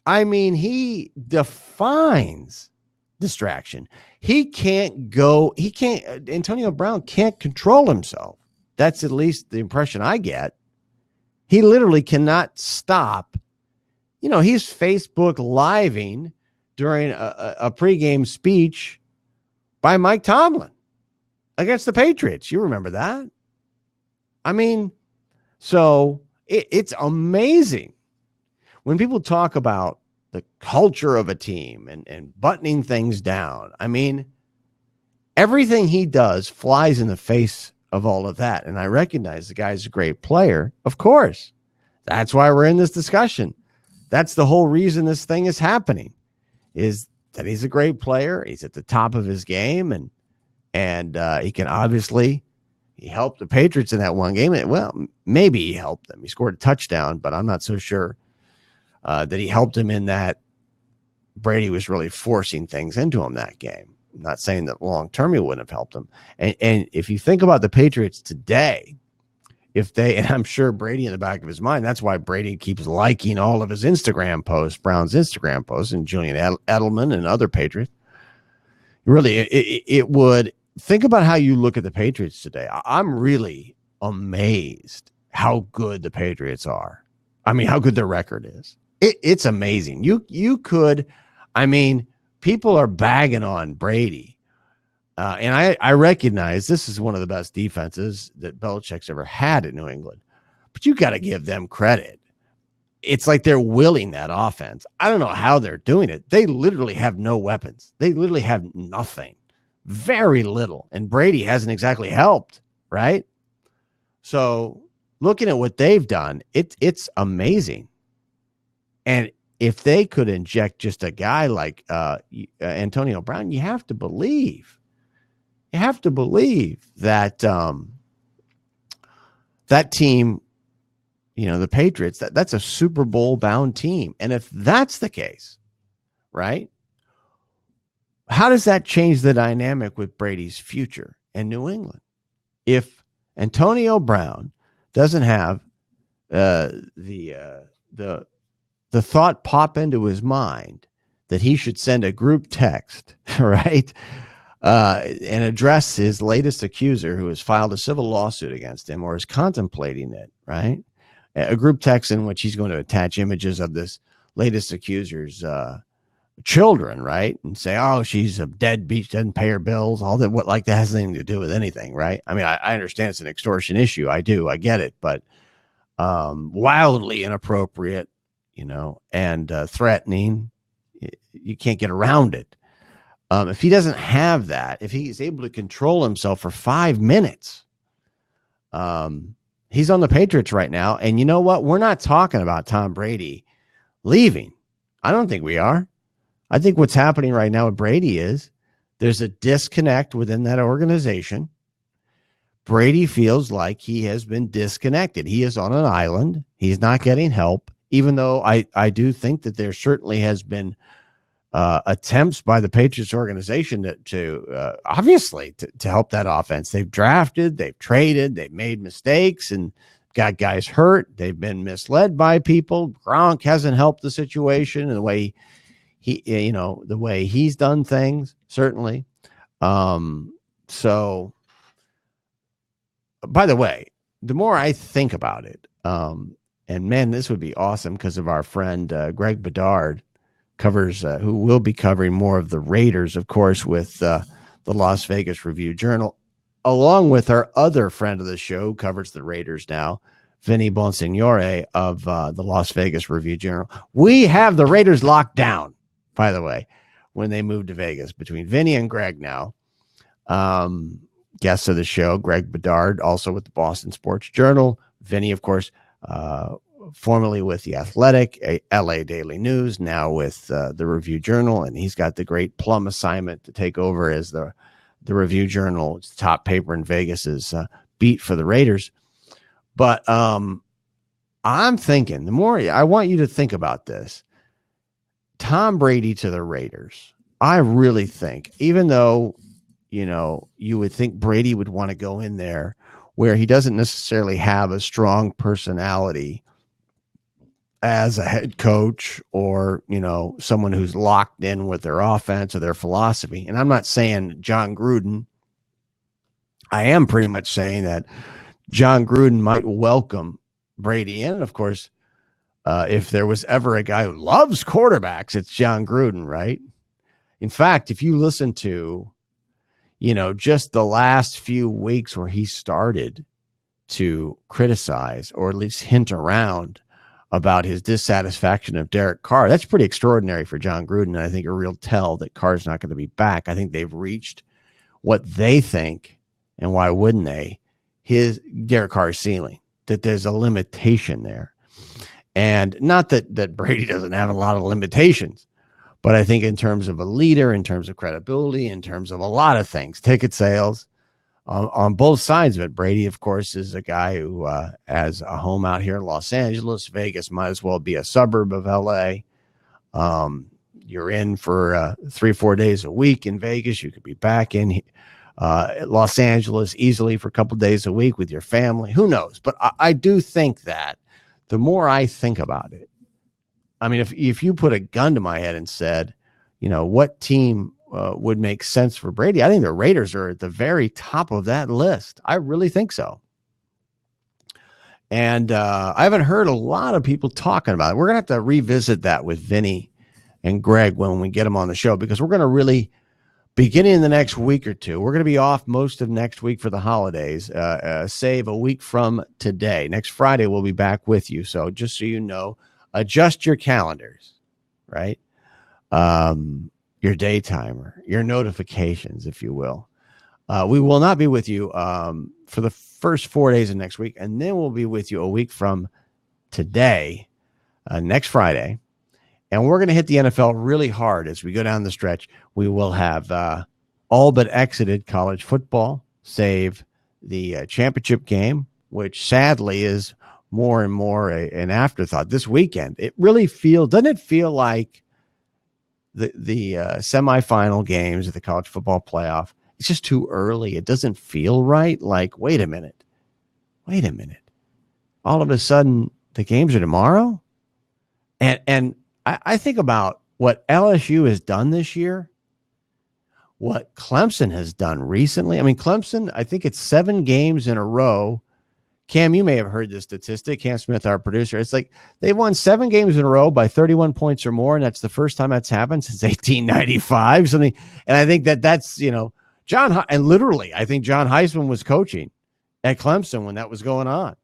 S1: I mean, he defines distraction. Antonio Brown can't control himself. That's at least the impression I get. He literally cannot stop. He's Facebook living during a pregame speech by Mike Tomlin against the Patriots. You remember that? I mean, so it's amazing when people talk about the culture of a team and buttoning things down. I mean, everything he does flies in the face of all of that. And I recognize the guy's a great player. Of course. That's why we're in this discussion. That's the whole reason this thing is happening, is that he's a great player. He's at the top of his game, and he can obviously, he helped the Patriots in that one game. Well, maybe he helped them. He scored a touchdown, but I'm not so sure that he helped him in that. Brady was really forcing things into him that game. I'm not saying that long term he wouldn't have helped him. And if you think about the Patriots today, and I'm sure Brady in the back of his mind, that's why Brady keeps liking all of his Instagram posts, Brown's Instagram posts, and Julian Edelman and other Patriots. Really, it would think about how you look at the Patriots today. I'm really amazed how good the Patriots are. I mean, how good their record is. It's amazing. You could, people are bagging on Brady. And I recognize this is one of the best defenses that Belichick's ever had in New England. But you got to give them credit. It's like they're willing that offense. I don't know how they're doing it. They literally have no weapons. They literally have nothing. Very little. And Brady hasn't exactly helped, right? So looking at what they've done, it's amazing. And if they could inject just a guy like Antonio Brown, you have to believe. You have to believe that that team, the Patriots, that's a Super Bowl bound team. And if that's the case, right, how does that change the dynamic with Brady's future in New England? If Antonio Brown doesn't have the thought pop into his mind that he should send a group text, right, and address his latest accuser who has filed a civil lawsuit against him or is contemplating it, right? A group text in which he's going to attach images of this latest accuser's children, right? And say, oh, she's a deadbeat, doesn't pay her bills, all that. What, like, that has nothing to do with anything, right? I mean, I understand it's an extortion issue. I get it, but wildly inappropriate, and threatening. You can't get around it. If he doesn't have that, if he's able to control himself for 5 minutes, he's on the Patriots right now. And you know what? We're not talking about Tom Brady leaving. I don't think we are. I think what's happening right now with Brady is there's a disconnect within that organization. Brady feels like he has been disconnected. He is on an island. He's not getting help, even though I do think that there certainly has been attempts by the Patriots organization to obviously to help that offense. They've drafted, they've traded, they've made mistakes and got guys hurt. They've been misled by people. Gronk hasn't helped the situation in the way the way he's done things, certainly. So, by the way, the more I think about it, and man, this would be awesome because of our friend Greg Bedard, who will be covering more of the Raiders, of course, with the Las Vegas Review-Journal, along with our other friend of the show who covers the Raiders now, Vinny Bonsignore of the Las Vegas Review-Journal. We have the Raiders locked down, by the way, when they moved to Vegas, between Vinny and Greg now. Guests of the show, Greg Bedard, also with the Boston Sports Journal. Vinny, of course, formerly with The Athletic, LA Daily News, now with the Review Journal, and he's got the great plum assignment to take over as the Review Journal, it's the top paper in Vegas's beat for the Raiders. But I'm thinking, the more I want you to think about this, Tom Brady to the Raiders. I really think, even though, you would think Brady would want to go in there where he doesn't necessarily have a strong personality as a head coach or, someone who's locked in with their offense or their philosophy. And I'm not saying John Gruden. I am pretty much saying that John Gruden might welcome Brady in. And of course, if there was ever a guy who loves quarterbacks, it's John Gruden, right? In fact, if you listen to, just the last few weeks where he started to criticize or at least hint around about his dissatisfaction of Derek Carr, that's pretty extraordinary for John Gruden. And I think a real tell that Carr's not going to be back. I think they've reached what they think, and why wouldn't they, Derek Carr's ceiling, that there's a limitation there. And not that Brady doesn't have a lot of limitations, but I think in terms of a leader, in terms of credibility, in terms of a lot of things, ticket sales, on both sides of it, Brady, of course, is a guy who has a home out here in Los Angeles. Vegas might as well be a suburb of LA. You're in for 3-4 days a week in Vegas. You could be back in Los Angeles easily for a couple days a week with your family. Who knows? But I do think that the more I think about it, I mean, if you put a gun to my head and said, what team would make sense for Brady, I think the Raiders are at the very top of that list. I really think so. And I haven't heard a lot of people talking about it. We're going to have to revisit that with Vinny and Greg when we get them on the show, because we're going to really, beginning in the next week or two, we're going to be off most of next week for the holidays, save a week from today. Next Friday, we'll be back with you. So just so you know, adjust your calendars, right? Your day timer, your notifications, if you will. We will not be with you for the first 4 days of next week, and then we'll be with you a week from today, next Friday. And we're going to hit the NFL really hard as we go down the stretch. We will have all but exited college football, save the championship game, which sadly is more and more an afterthought this weekend. It really doesn't it feel like the semifinal games of the college football playoff? It's just too early. It doesn't feel right. Like, wait a minute. All of a sudden, the games are tomorrow. And I think about what LSU has done this year, what Clemson has done recently. I mean, Clemson, I think it's 7 games in a row. Cam, you may have heard this statistic. Cam Smith, our producer, it's like they've won 7 games in a row by 31 points or more, and that's the first time that's happened since 1895. Something, and I think that's John, and literally, I think John Heisman was coaching at Clemson when that was going on.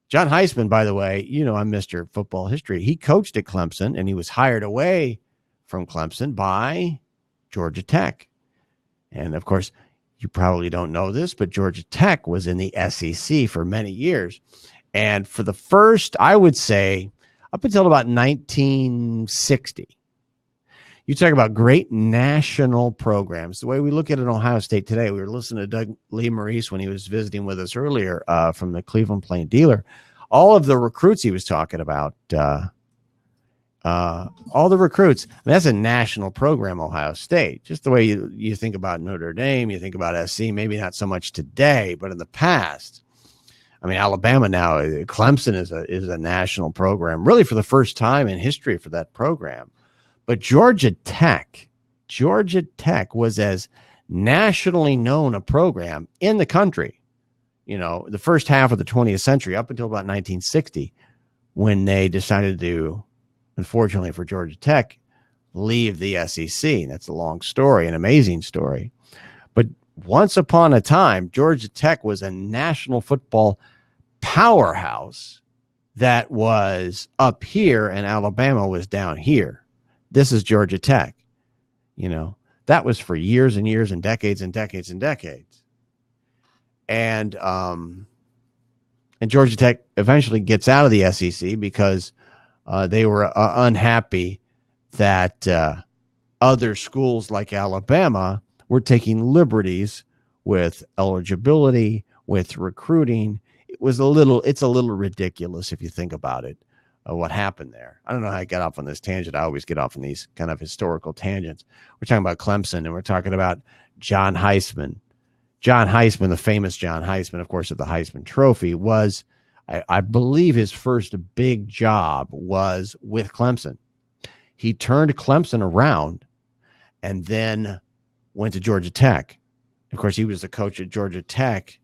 S1: John Heisman, by the way, I'm Mr. Football History. He coached at Clemson, and he was hired away from Clemson by Georgia Tech. And of course, you probably don't know this, but Georgia Tech was in the SEC for many years. And for the first, I would say, up until about 1960, you talk about great national programs. The way we look at it in Ohio State today, we were listening to Doug Lee Maurice when he was visiting with us earlier from the Cleveland Plain Dealer. All of the recruits he was talking about, all the recruits, that's a national program, Ohio State. Just the way you think about Notre Dame, you think about SC, maybe not so much today, but in the past. I mean, Alabama now, Clemson is a national program, really for the first time in history for that program. But Georgia Tech was as nationally known a program in the country, the first half of the 20th century up until about 1960, when they decided to, unfortunately for Georgia Tech, leave the SEC. That's a long story, an amazing story. But once upon a time, Georgia Tech was a national football powerhouse that was up here and Alabama was down here. This is Georgia Tech. That was for years and years and decades and decades and decades. And Georgia Tech eventually gets out of the SEC because they were unhappy that other schools like Alabama were taking liberties with eligibility, with recruiting. It's a little ridiculous if you think about it, what happened there. I don't know how I got off on this tangent. I always get off on these kind of historical tangents. We're talking about Clemson, and we're talking about John Heisman. John Heisman, the famous John Heisman, of course, of the Heisman Trophy, was, I believe, his first big job was with Clemson. He turned Clemson around and then went to Georgia Tech. Of course, he was the coach at Georgia Tech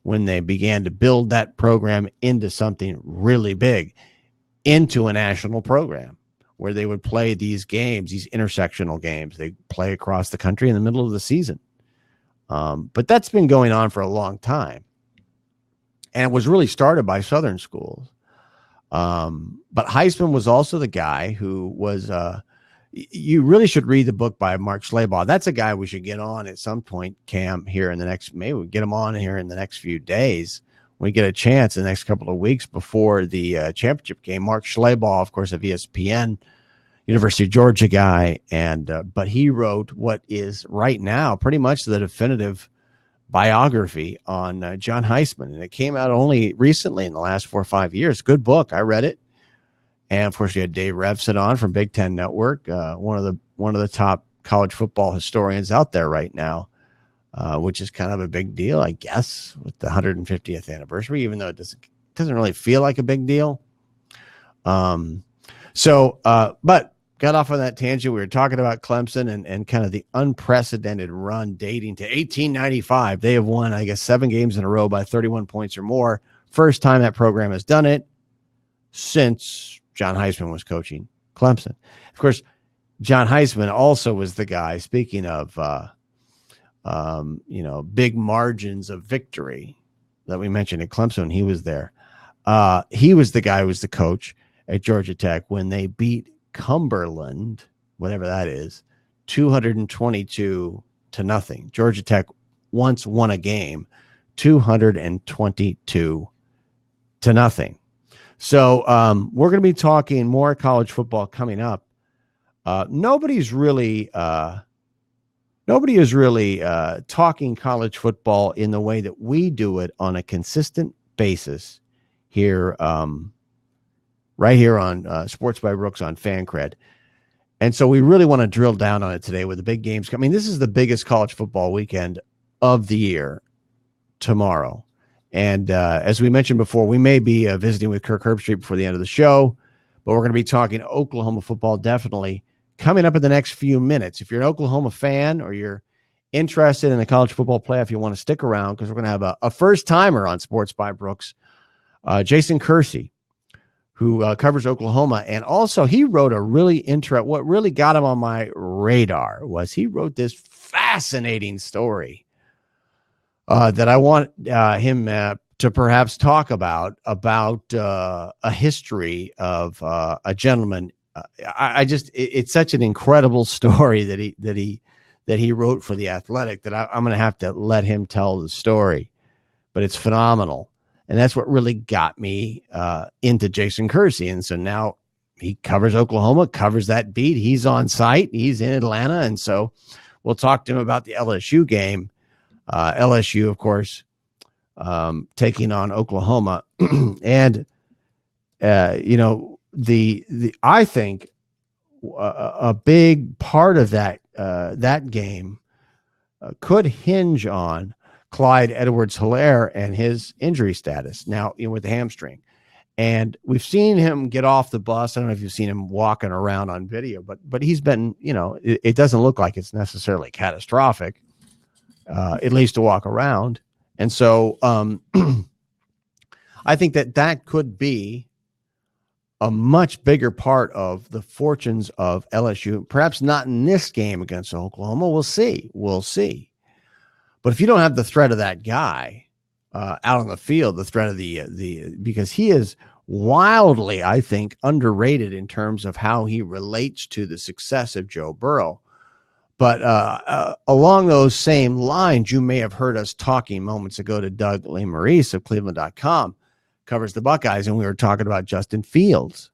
S1: when they began to build that program into something really big, into a national program where they would play these games, these intersectional games. They play across the country in the middle of the season. But that's been going on for a long time. And it was really started by Southern schools. But Heisman was also the guy who was, you really should read the book by Mark Schlabach. That's a guy we should get on at some point, Cam, here in the next, maybe we'll get him on here in the next few days. When we get a chance in the next couple of weeks before the championship game. Mark Schlabach, of course, of ESPN, University of Georgia guy. But he wrote what is right now pretty much the definitive biography on John Heisman. And it came out only recently in the last 4 or 5 years. Good book. I read it. And of course, we had Dave Revsett on from Big Ten Network, one of the top college football historians out there right now, which is kind of a big deal, I guess, with the 150th anniversary, even though it doesn't really feel like a big deal. But got off on that tangent. We were talking about Clemson and kind of the unprecedented run dating to 1895. They have won, I guess, 7 games in a row by 31 points or more. First time that program has done it since John Heisman was coaching Clemson. Of course, John Heisman also was the guy, speaking of, big margins of victory that we mentioned at Clemson. He was there. He was the guy who was the coach at Georgia Tech when they beat Cumberland, whatever that is, 222-0. Georgia Tech once won a game 222-0. So we're going to be talking more college football coming up. Nobody is really talking college football in the way that we do it on a consistent basis here, right here on Sports by Brooks on Fancred. And so we really want to drill down on it today with the big games. I mean, this is the biggest college football weekend of the year tomorrow. And as we mentioned before, we may be visiting with Kirk Herbstreit before the end of the show, but we're going to be talking Oklahoma football definitely coming up in the next few minutes. If you're an Oklahoma fan or you're interested in the college football playoff, you want to stick around because we're going to have a first-timer on Sports by Brooks, Jason Kersey, who covers Oklahoma. And also he wrote what really got him on my radar was he wrote this fascinating story that I want him to perhaps talk about a history of a gentleman. It's such an incredible story that he wrote for The Athletic that I'm going to have to let him tell the story, but it's phenomenal. And that's what really got me into Jason Kersey. And so now he covers Oklahoma, covers that beat. He's on site. He's in Atlanta. And so we'll talk to him about the LSU game. LSU, of course, taking on Oklahoma. And, I think a big part of that game could hinge on Clyde Edwards-Helaire and his injury status now, with the hamstring. And we've seen him get off the bus. I don't know if you've seen him walking around on video, but he's been, it doesn't look like it's necessarily catastrophic, at least to walk around. And so I think that could be a much bigger part of the fortunes of LSU. Perhaps not in this game against Oklahoma. We'll see. But if you don't have the threat of that guy out on the field, the threat of the because he is wildly, I think, underrated in terms of how he relates to the success of Joe Burrow. But along those same lines, you may have heard us talking moments ago to Doug Lesmerises of Cleveland.com, covers the Buckeyes, and we were talking about Justin Fields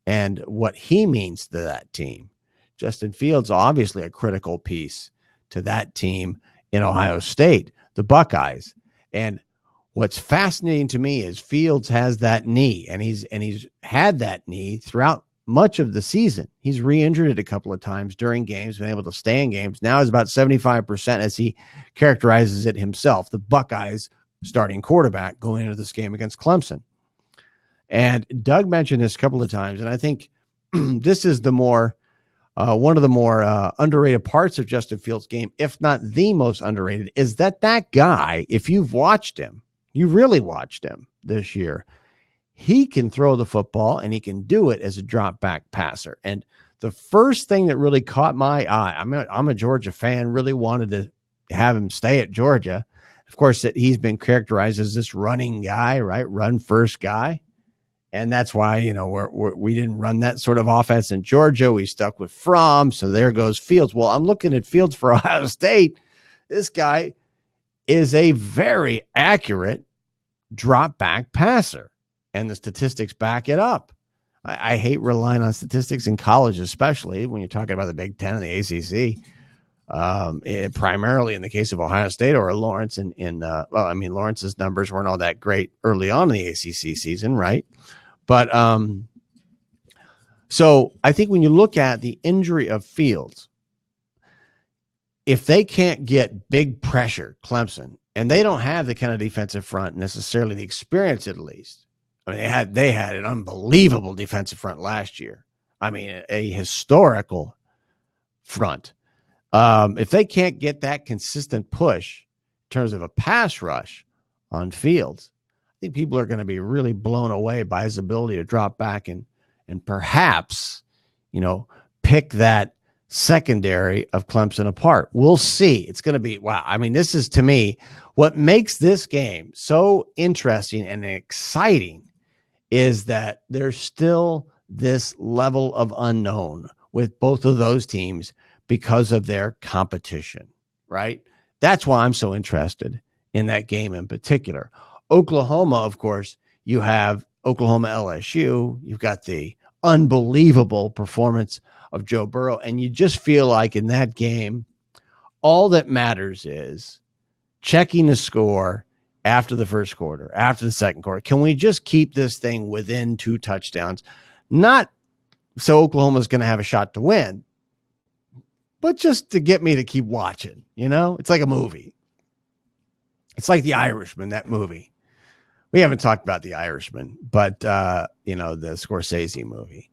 S1: and what he means to that team. Justin Fields, obviously a critical piece to that team in Ohio State, the Buckeyes. And what's fascinating to me is Fields has that knee, and he's had that knee throughout much of the season. He's re-injured it a couple of times during games, been able to stay in games. Now is about 75%, as he characterizes it himself, the Buckeyes starting quarterback going into this game against Clemson. And Doug mentioned this a couple of times, and I think this is the more one of the more underrated parts of Justin Fields' game, if not the most underrated, is that guy, if you've watched him, you really watched him this year, he can throw the football, and he can do it as a drop back passer. And the first thing that really caught my eye, I'm a Georgia fan, really wanted to have him stay at Georgia. Of course, he's been characterized as this running guy, right? Run first guy. And that's why, we didn't run that sort of offense in Georgia. We stuck with Fromm. So there goes Fields. Well, I'm looking at Fields for Ohio State. This guy is a very accurate drop back passer, and the statistics back it up. I hate relying on statistics in college, especially when you're talking about the Big Ten and the ACC. Primarily in the case of Ohio State or Lawrence Lawrence's numbers weren't all that great early on in the ACC season, right? But so I think when you look at the injury of Fields, if they can't get big pressure, Clemson, and they don't have the kind of defensive front, necessarily the experience at least. I mean, they had an unbelievable defensive front last year. I mean, a historical front. If they can't get that consistent push in terms of a pass rush on Fields, I think people are going to be really blown away by his ability to drop back and perhaps, pick that secondary of Clemson apart. We'll see. It's going to be, wow. I mean, this is, to me, what makes this game so interesting and exciting is that there's still this level of unknown with both of those teams because of their competition, right? That's why I'm so interested in that game in particular. Oklahoma, of course, you have Oklahoma LSU. You've got the unbelievable performance of Joe Burrow. And you just feel like in that game, all that matters is checking the score after the first quarter, after the second quarter. Can we just keep this thing within 2 touchdowns? Not so Oklahoma's going to have a shot to win, but just to get me to keep watching. It's like a movie. It's like The Irishman, that movie. We haven't talked about The Irishman, but the Scorsese movie.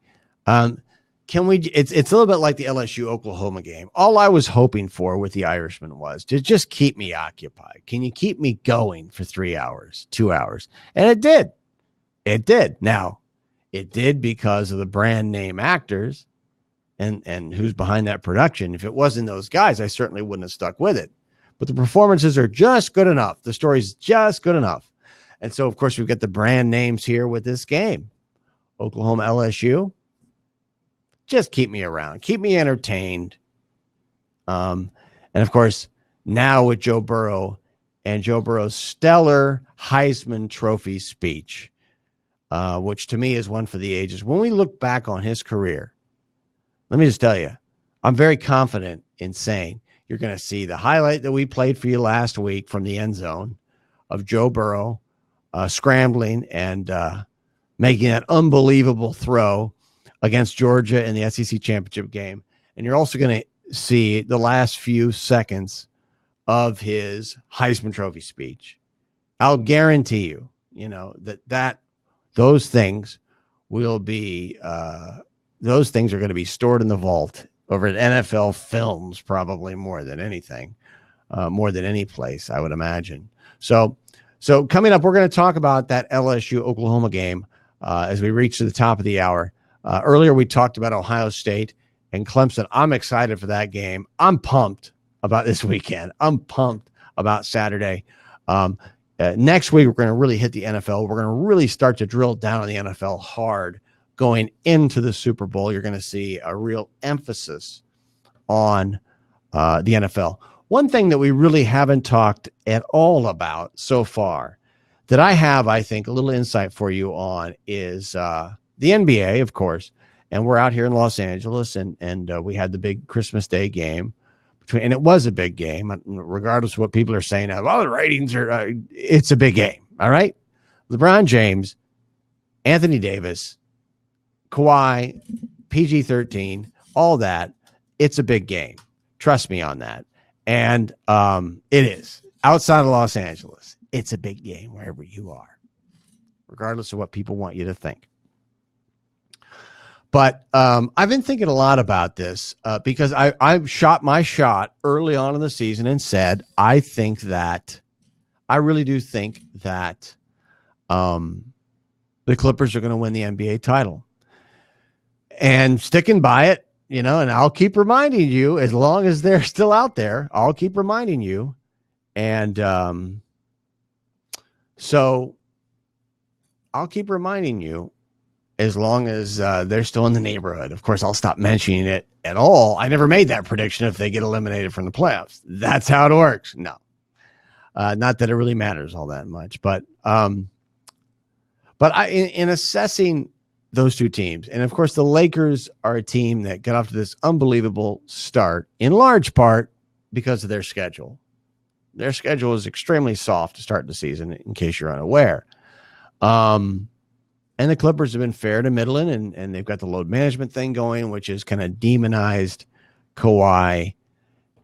S1: It's a little bit like the LSU Oklahoma game. All I was hoping for with The Irishman was to just keep me occupied. Can you keep me going for 3 hours, 2 hours? And it did. It did. Now, it did because of the brand name actors and who's behind that production. If it wasn't those guys, I certainly wouldn't have stuck with it. But the performances are just good enough. The story's just good enough. And so, of course, we've got the brand names here with this game. Oklahoma LSU. Just keep me around. Keep me entertained. And, of course, now with Joe Burrow and Joe Burrow's stellar Heisman Trophy speech, which to me is one for the ages. When we look back on his career, let me just tell you, I'm very confident in saying you're going to see the highlight that we played for you last week from the end zone of Joe Burrow scrambling and making that unbelievable throw against Georgia in the SEC championship game. And you're also going to see the last few seconds of his Heisman Trophy speech. I'll guarantee you, that those things will be, those things are going to be stored in the vault over at NFL Films, probably more than anything, more than any place, I would imagine. So coming up, we're going to talk about that LSU Oklahoma game. as we reach to the top of the hour. Earlier, we talked about Ohio State and Clemson. I'm excited for that game. I'm pumped about this weekend. I'm pumped about Saturday. Next week, we're going to really hit the NFL. We're going to really start to drill down on the NFL hard going into the Super Bowl. You're going to see a real emphasis on the NFL. One thing that we really haven't talked at all about so far that I have, I think, a little insight for you on is the NBA, of course. And we're out here in Los Angeles, and we had the big Christmas Day game. And it was a big game, regardless of what people are saying. Well, the ratings are, it's a big game, all right? LeBron James, Anthony Davis, Kawhi, PG-13, all that. It's a big game. Trust me on that. And it is. Outside of Los Angeles, it's a big game wherever you are, regardless of what people want you to think. But I've been thinking a lot about this because I shot my shot early on in the season and said, I really do think that the Clippers are going to win the NBA title. And sticking by it, and I'll keep reminding you as long as they're still out there. I'll keep reminding you. And so I'll keep reminding you as long as they're still in the neighborhood. Of course, I'll stop mentioning it at all. I never made that prediction if they get eliminated from the playoffs. That's how it works. No, not that it really matters all that much. But in assessing those two teams, and of course, the Lakers are a team that got off to this unbelievable start, in large part because of their schedule. Their schedule is extremely soft to start the season, in case you're unaware. And the Clippers have been fair to middling, and they've got the load management thing going, which is kind of demonized Kawhi.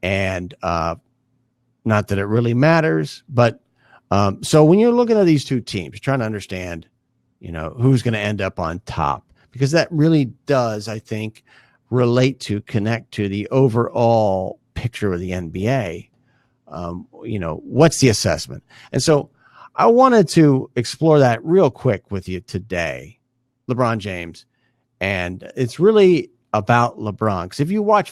S1: And not that it really matters, but so when you're looking at these two teams, you're trying to understand, who's going to end up on top, because that really does, I think, connect to the overall picture of the NBA. What's the assessment? And so I wanted to explore that real quick with you today, LeBron James. And it's really about LeBron. Because if you watch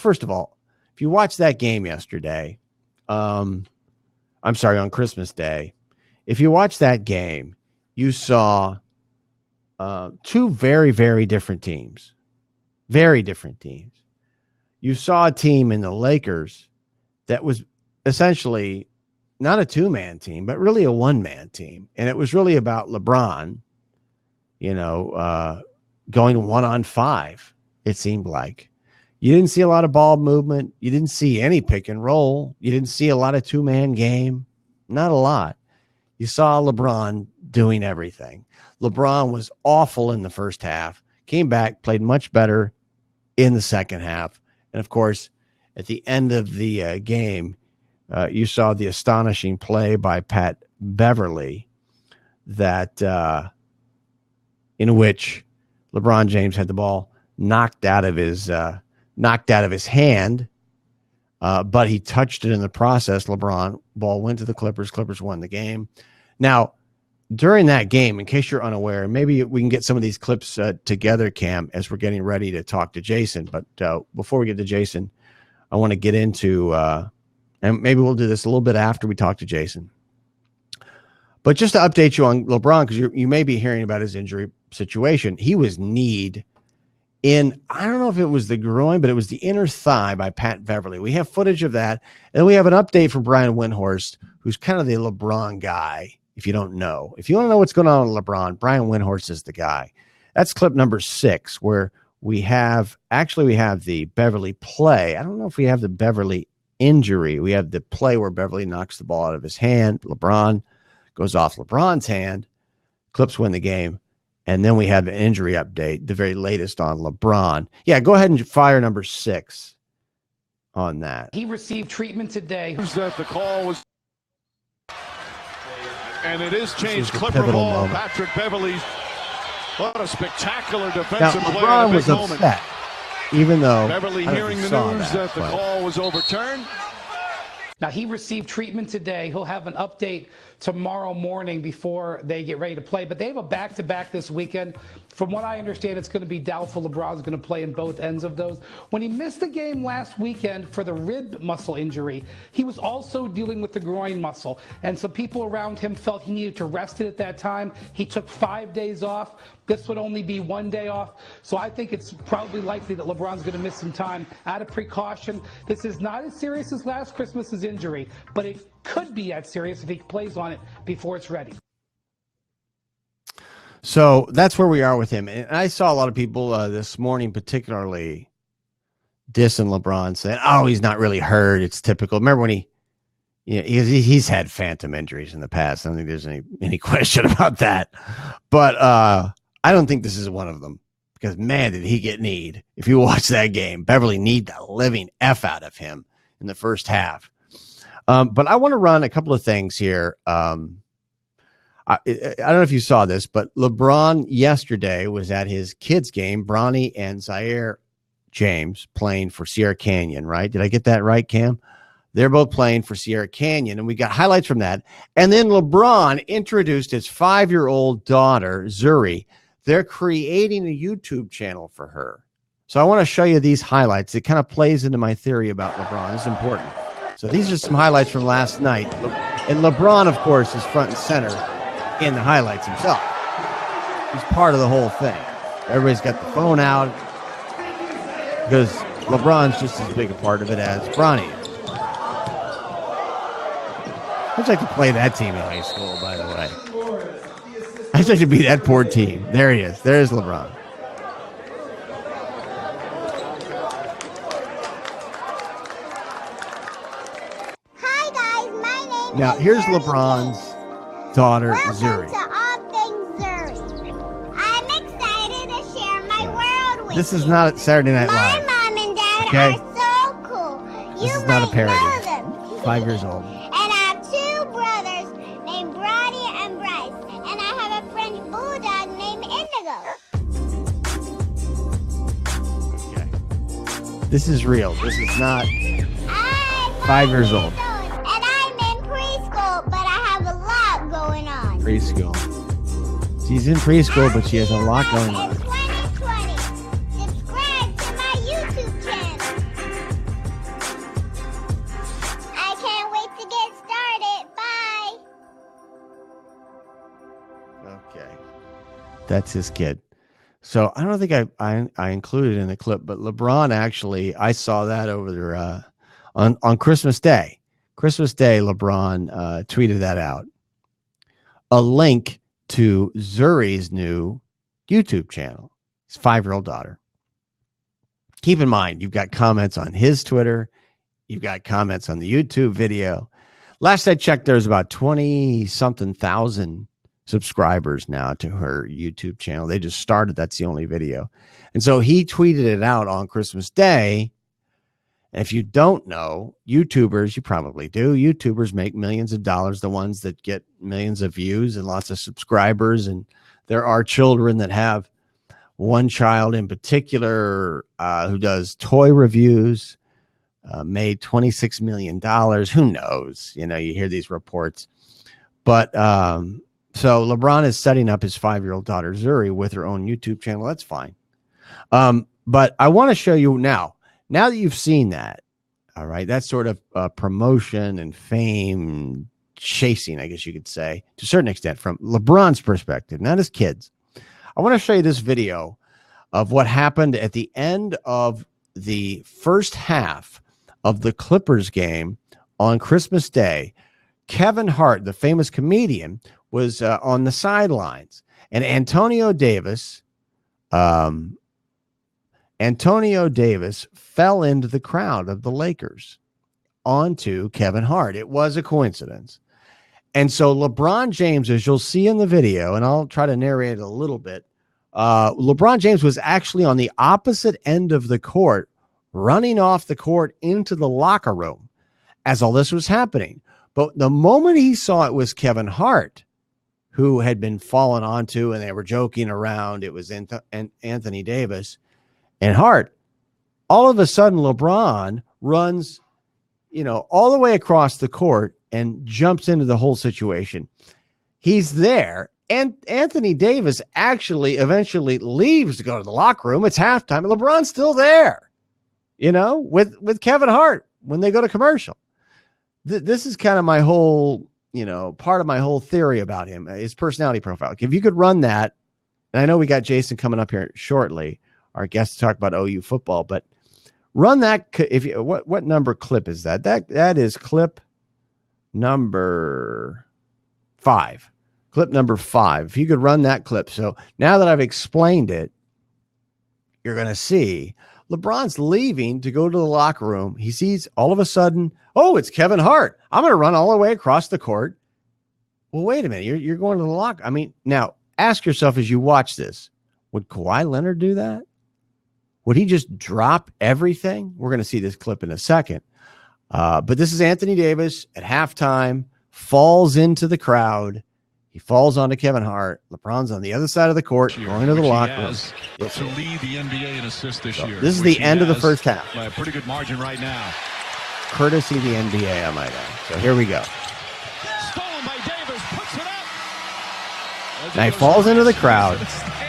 S1: that game yesterday, on Christmas Day, if you watch that game, you saw two very, very different teams. Very different teams. You saw a team in the Lakers that was essentially not a two-man team, but really a one-man team. And it was really about LeBron, going 1-on-5, it seemed like. You didn't see a lot of ball movement. You didn't see any pick and roll. You didn't see a lot of two-man game. Not a lot. You saw LeBron doing everything. LeBron was awful in the first half, came back, played much better in the second half. And, of course, at the end of the game, you saw the astonishing play by Pat Beverly that in which LeBron James had the ball knocked out of his hand, but he touched it in the process. LeBron ball went to the Clippers. Clippers won the game. Now, during that game, in case you're unaware, maybe we can get some of these clips together, Cam, as we're getting ready to talk to Jason. But before we get to Jason, I want to get into and maybe we'll do this a little bit after we talk to Jason. But just to update you on LeBron, because you may be hearing about his injury situation. He was kneed in, I don't know if it was the groin, but it was the inner thigh by Pat Beverly. We have footage of that. And we have an update from Brian Windhorst, who's kind of the LeBron guy, if you don't know. If you want to know what's going on with LeBron, Brian Windhorst is the guy. That's clip number 6, where we have the Beverly play. I don't know if we have the Beverly injury. We have the play where Beverly knocks the ball out of his hand. LeBron goes off LeBron's hand. Clips win the game. And then we have an injury update, the very latest on LeBron. Yeah, go ahead and fire number 6 on that.
S4: He received treatment today.
S5: That the call was, and it is changed. Clipper ball. Moment. Patrick Beverly. What a spectacular defensive play.
S1: LeBron was upset, even though
S5: Beverly hearing the news that the call was overturned.
S4: Now, he received treatment today. He'll have an update tomorrow morning before they get ready to play. But they have a back-to-back this weekend. From what I understand, it's going to be doubtful LeBron's going to play in both ends of those. When he missed the game last weekend for the rib muscle injury, he was also dealing with the groin muscle. And some people around him felt he needed to rest it at that time. He took 5 days off. This would only be 1 day off. So I think it's probably likely that LeBron's going to miss some time out of precaution. This is not as serious as last Christmas's injury, but it could be that serious if he plays on it before it's ready.
S1: So that's where we are with him. And I saw a lot of people this morning, particularly dissing LeBron, saying, oh, he's not really hurt. It's typical. Remember when he's had phantom injuries in the past. I don't think there's any question about that. But I don't think this is one of them, because, man, did he get kneed. If you watch that game, Beverly kneed the living F out of him in the first half. But I want to run a couple of things here. I don't know if you saw this, but LeBron yesterday was at his kids' game. Bronny and Zaire James playing for Sierra Canyon, right? Did I get that right, Cam? They're both playing for Sierra Canyon, and we got highlights from that. And then LeBron introduced his 5-year-old daughter, Zuri. They're creating a YouTube channel for her. So I want to show you these highlights. It kind of plays into my theory about LeBron. It's important. So these are some highlights from last night. And LeBron, of course, is front and center in the highlights himself. He's part of the whole thing. Everybody's got the phone out because LeBron's just as big a part of it as Bronny is. I'd like to play that team in high school, by the way. I'd like to be that poor team. There he is. There's LeBron.
S6: Hi guys, my name
S1: Now,
S6: is
S1: here's
S6: Zuri
S1: LeBron's daughter,
S6: Welcome
S1: Zuri.
S6: to All Things Zuri. I'm excited to share my world with
S1: This is
S6: you.
S1: not Saturday Night
S6: My
S1: Live.
S6: mom and dad
S1: Okay.
S6: are so cool.
S1: This
S6: You
S1: is not a
S6: might
S1: parody.
S6: know them.
S1: 5 years old.
S6: And I have 2 brothers named Brody and Bryce. And I have a French bulldog named Indigo.
S1: Okay. This is real. This is not
S6: I'm
S1: 5 years old.
S6: And I'm in preschool, but I have a lot going on.
S1: Preschool. She's in preschool, but she has a lot going on.
S6: In 2020, subscribe to my YouTube channel. I can't wait to get started. Bye.
S1: Okay. That's his kid. So I don't think I included in the clip, but LeBron actually, I saw that over there on Christmas Day. Christmas Day, LeBron tweeted that out. A link to Zuri's new YouTube channel, his 5-year-old daughter. Keep in mind, you've got comments on his Twitter. You've got comments on the YouTube video. Last I checked, there's about 20-something thousand subscribers now to her YouTube channel. They just started. That's the only video. And so he tweeted it out on Christmas Day. And if you don't know, YouTubers, you probably do. YouTubers make millions of dollars, the ones that get millions of views and lots of subscribers. And there are children that have one child in particular who does toy reviews, made $26 million. Who knows? You know, you hear these reports. But so LeBron is setting up his 5-year-old daughter, Zuri, with her own YouTube channel. That's fine. But I want to show you now that you've seen that, all right, that sort of promotion and fame chasing, I guess you could say, to a certain extent, from LeBron's perspective, not his kids. I want to show you this video of what happened at the end of the first half of the Clippers game on Christmas Day. Kevin Hart, the famous comedian, was on the sidelines, and Antonio Davis fell into the crowd of the Lakers onto Kevin Hart. It was a coincidence. And so LeBron James, as you'll see in the video, and I'll try to narrate it a little bit, LeBron James was actually on the opposite end of the court, running off the court into the locker room as all this was happening. But the moment he saw it was Kevin Hart, who had been fallen onto, and they were joking around, it was Anthony Davis and Hart, all of a sudden LeBron runs all the way across the court and jumps into the whole situation. He's there. And Anthony Davis actually eventually leaves to go to the locker room. It's halftime. And LeBron's still there, with Kevin Hart when they go to commercial. This is kind of my whole, part of my whole theory about him, his personality profile. If you could run that, and I know we got Jason coming up here shortly, our guest, to talk about OU football, but run that. What number clip is that? That is clip number 5. Clip number 5. If you could run that clip. So now that I've explained it, you're going to see LeBron's leaving to go to the locker room. He sees all of a sudden, oh, it's Kevin Hart. I'm going to run all the way across the court. Well, wait a minute. You're going to the locker. I mean, now ask yourself as you watch this, would Kawhi Leonard do that? Would he just drop everything? We're going to see this clip in a second. But this is Anthony Davis at halftime, falls into the crowd. He falls onto Kevin Hart. LeBron's on the other side of the court, going to the locker room.
S5: To lead the NBA in assists this year.
S1: This is the end of the first half.
S5: By a pretty good margin right now.
S1: Courtesy the NBA, I might add. So here we go.
S5: Stolen by Davis, puts it up.
S1: Now he falls into the crowd.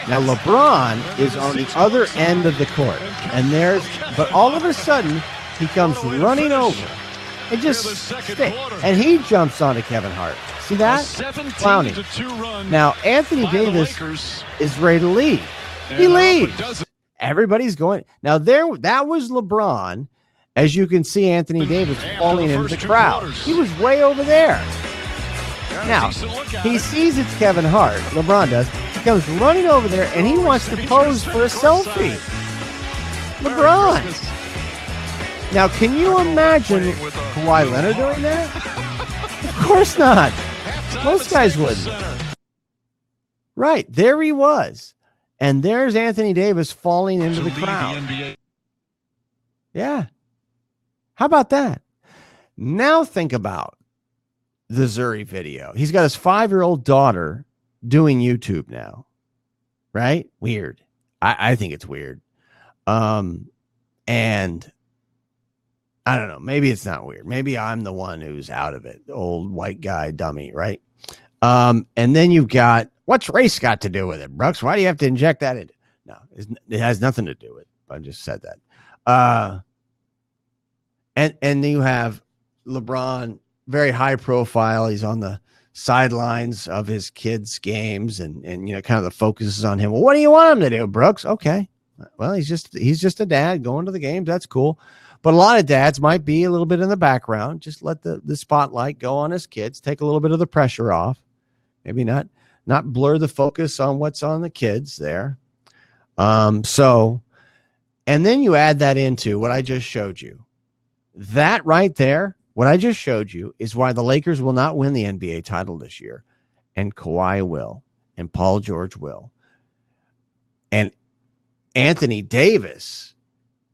S1: Now LeBron is on the other end of the court. But all of a sudden, he comes running over. And just and he jumps onto Kevin Hart. See that? Clowning. Now, Anthony Davis is ready to leave. He leaves. Everybody's going. Now, that was LeBron. As you can see, Anthony Davis falling into the crowd. He was way over there. Now, he sees it's Kevin Hart. LeBron does. He comes running over there, and he wants to pose for a selfie. LeBron. Now, can you imagine Kawhi Leonard doing that? Of course not. Most guys wouldn't. Right. There he was. And there's Anthony Davis falling into the crowd. Yeah. How about that? Now think about the Zuri video. He's got his 5-year-old daughter doing YouTube now. Right? Weird. I think it's weird. And I don't know. Maybe it's not weird. Maybe I'm the one who's out of it. Old white guy dummy, right? And then you've got, what's race got to do with it, Brooks? Why do you have to inject that in? No, it has nothing to do with it. I just said that. And you have LeBron, very high profile. He's on the sidelines of his kids' games, and kind of the focus is on him. Well, what do you want him to do, Brooks? Okay. Well, he's just a dad going to the games. That's cool. But a lot of dads might be a little bit in the background. Just let the spotlight go on his kids, take a little bit of the pressure off. Maybe not blur the focus on what's on the kids there. And then you add that into what I just showed you. That right there, what I just showed you, is why the Lakers will not win the NBA title this year. And Kawhi will. And Paul George will. And Anthony Davis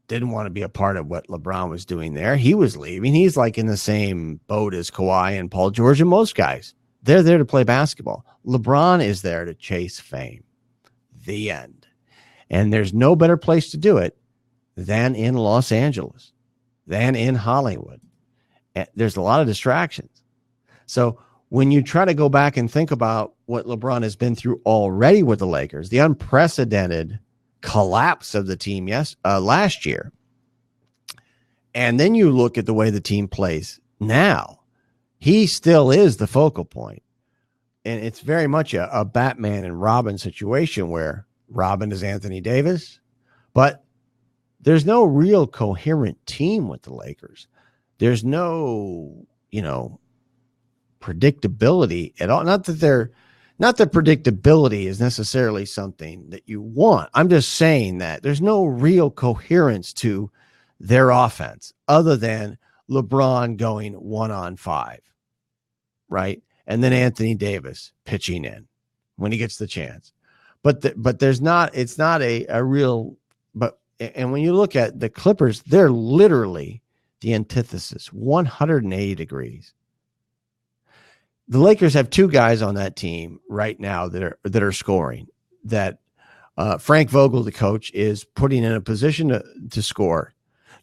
S1: didn't want to be a part of what LeBron was doing there. He was leaving. He's like in the same boat as Kawhi and Paul George and most guys. They're there to play basketball. LeBron is there to chase fame. The end. And there's no better place to do it than in Los Angeles, than in Hollywood. And there's a lot of distractions. So when you try to go back and think about what LeBron has been through already with the Lakers, the unprecedented collapse of the team last year, and then you look at the way the team plays now, he still is the focal point. And it's very much a Batman and Robin situation where Robin is Anthony Davis, but there's no real coherent team with the Lakers. There's no, predictability at all. Not that predictability is necessarily something that you want. I'm just saying that there's no real coherence to their offense other than LeBron going 1-on-5, right? And then Anthony Davis pitching in when he gets the chance. But there's not, it's not a real, and when you look at the Clippers, they're literally the antithesis, 180 degrees. The Lakers have 2 guys on that team right now that are scoring, that Frank Vogel, the coach, is putting in a position to score.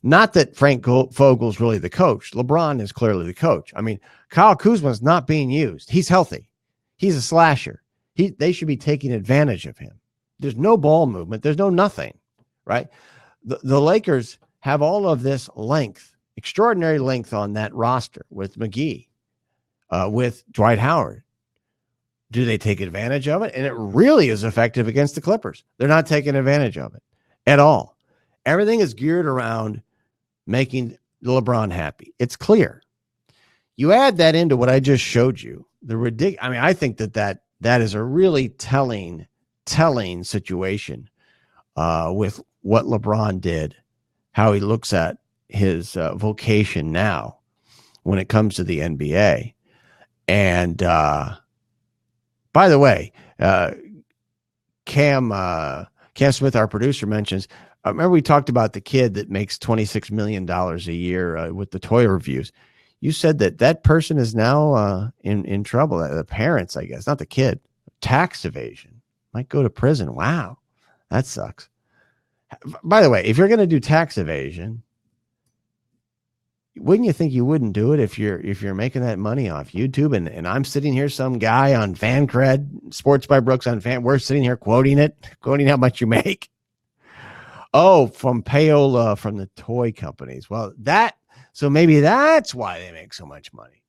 S1: Not that Frank Vogel's really the coach. LeBron is clearly the coach. I mean, Kyle Kuzma's not being used. He's healthy. He's a slasher. They should be taking advantage of him. There's no ball movement. There's no nothing, right? The Lakers have all of this length, extraordinary length on that roster with McGee, with Dwight Howard. Do they take advantage of it? And it really is effective against the Clippers. They're not taking advantage of it at all. Everything is geared around making LeBron happy. It's clear. You add that into what I just showed you. I think that is a really telling situation with what LeBron did, how he looks at his vocation now when it comes to the NBA. And by the way, Cam Smith, our producer, mentions, remember we talked about the kid that makes $26 million a year with the toy reviews. You said that person is now in trouble. The parents, I guess, not the kid. Tax evasion. Might go to prison. Wow, that sucks. By the way, if you're going to do tax evasion, wouldn't you think you wouldn't do it if you're making that money off YouTube? And I'm sitting here, some guy on Fancred, SportsbyBrooks on Fan. We're sitting here quoting how much you make. Oh, from payola from the toy companies. Well, so maybe that's why they make so much money.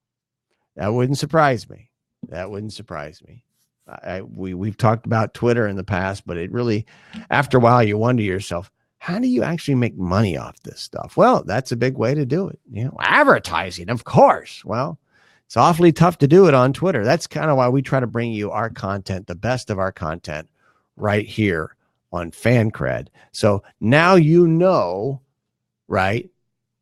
S1: That wouldn't surprise me. We've talked about Twitter in the past, but it really, after a while, you wonder to yourself, how do you actually make money off this stuff? Well, that's a big way to do it. Advertising, of course. Well, it's awfully tough to do it on Twitter. That's kind of why we try to bring you our content, the best of our content, right here on Fancred. So now you know, right?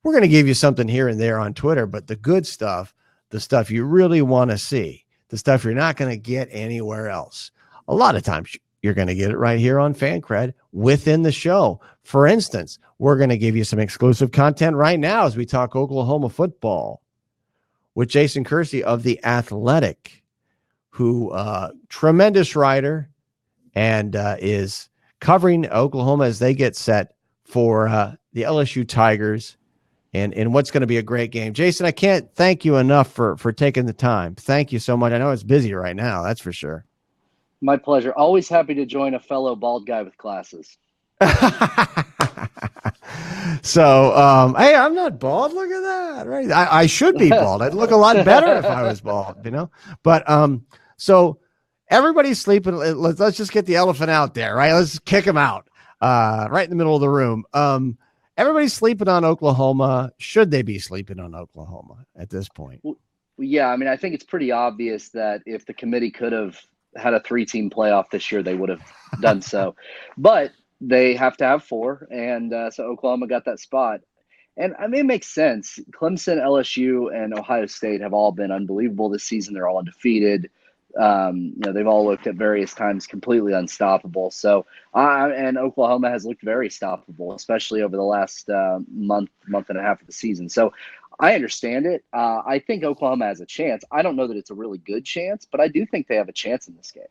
S1: We're going to give you something here and there on Twitter, but the good stuff, the stuff you really want to see, the stuff you're not going to get anywhere else. A lot of times you're going to get it right here on Fancred within the show. For instance, we're going to give you some exclusive content right now as we talk Oklahoma football with Jason Kersey of The Athletic, who tremendous writer and is covering Oklahoma as they get set for the LSU Tigers and what's going to be a great game. Jason, I can't thank you enough for taking the time. Thank you so much. I know it's busy right now, that's for sure.
S7: My pleasure. Always happy to join a fellow bald guy with glasses.
S1: So, hey, I'm not bald. Look at that, right? I should be bald. I'd look a lot better if I was bald, But so everybody's sleeping. Let's just get the elephant out there, right? Let's kick him out, right in the middle of the room. Everybody's sleeping on Oklahoma. Should they be sleeping on Oklahoma at this point?
S7: Well, yeah, I mean, I think it's pretty obvious that if the committee could have had a 3-team playoff this year, they would have done so. But they have to have 4, and so Oklahoma got that spot. And I mean, it makes sense. Clemson, LSU, and Ohio State have all been unbelievable this season. They're all undefeated. They've all looked at various times completely unstoppable. So, and Oklahoma has looked very stoppable, especially over the last month and a half of the season. So I understand it. I think Oklahoma has a chance. I don't know that it's a really good chance, but I do think they have a chance in this game.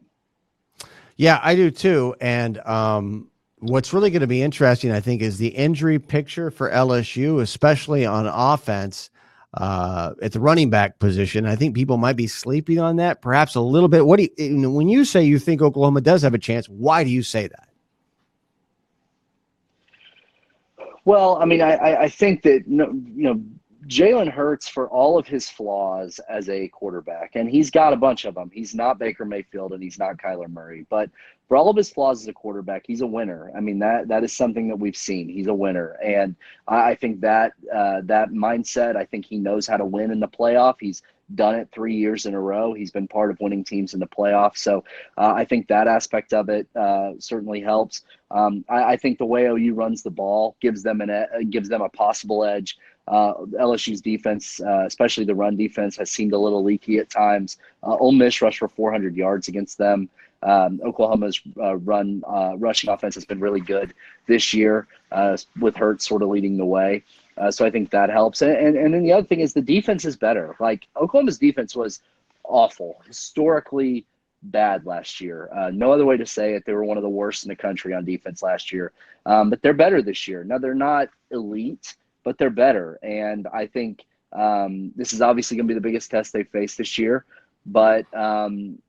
S1: Yeah, I do too. And what's really going to be interesting, I think, is the injury picture for LSU, especially on offense. At the running back position, I think people might be sleeping on that perhaps a little bit. When you say you think Oklahoma does have a chance, why do you say that?
S7: Well, I mean, I think that, Jalen Hurts, for all of his flaws as a quarterback, and he's got a bunch of them. He's not Baker Mayfield and he's not Kyler Murray, but for all of his flaws as a quarterback, he's a winner. I mean, that is something that we've seen. He's a winner. And I think that that mindset, I think he knows how to win in the playoff. He's done it 3 years in a row. He's been part of winning teams in the playoffs. So I think that aspect of it certainly helps. I think the way OU runs the ball gives them a possible edge. LSU's defense, especially the run defense, has seemed a little leaky at times. Ole Miss rushed for 400 yards against them. Oklahoma's rushing offense has been really good this year, with Hurts sort of leading the way. So I think that helps. And then the other thing is the defense is better. Like, Oklahoma's defense was awful, historically bad last year. No other way to say it. They were one of the worst in the country on defense last year. But they're better this year. Now, they're not elite. but they're better. And I think this is obviously going to be the biggest test they face this year, but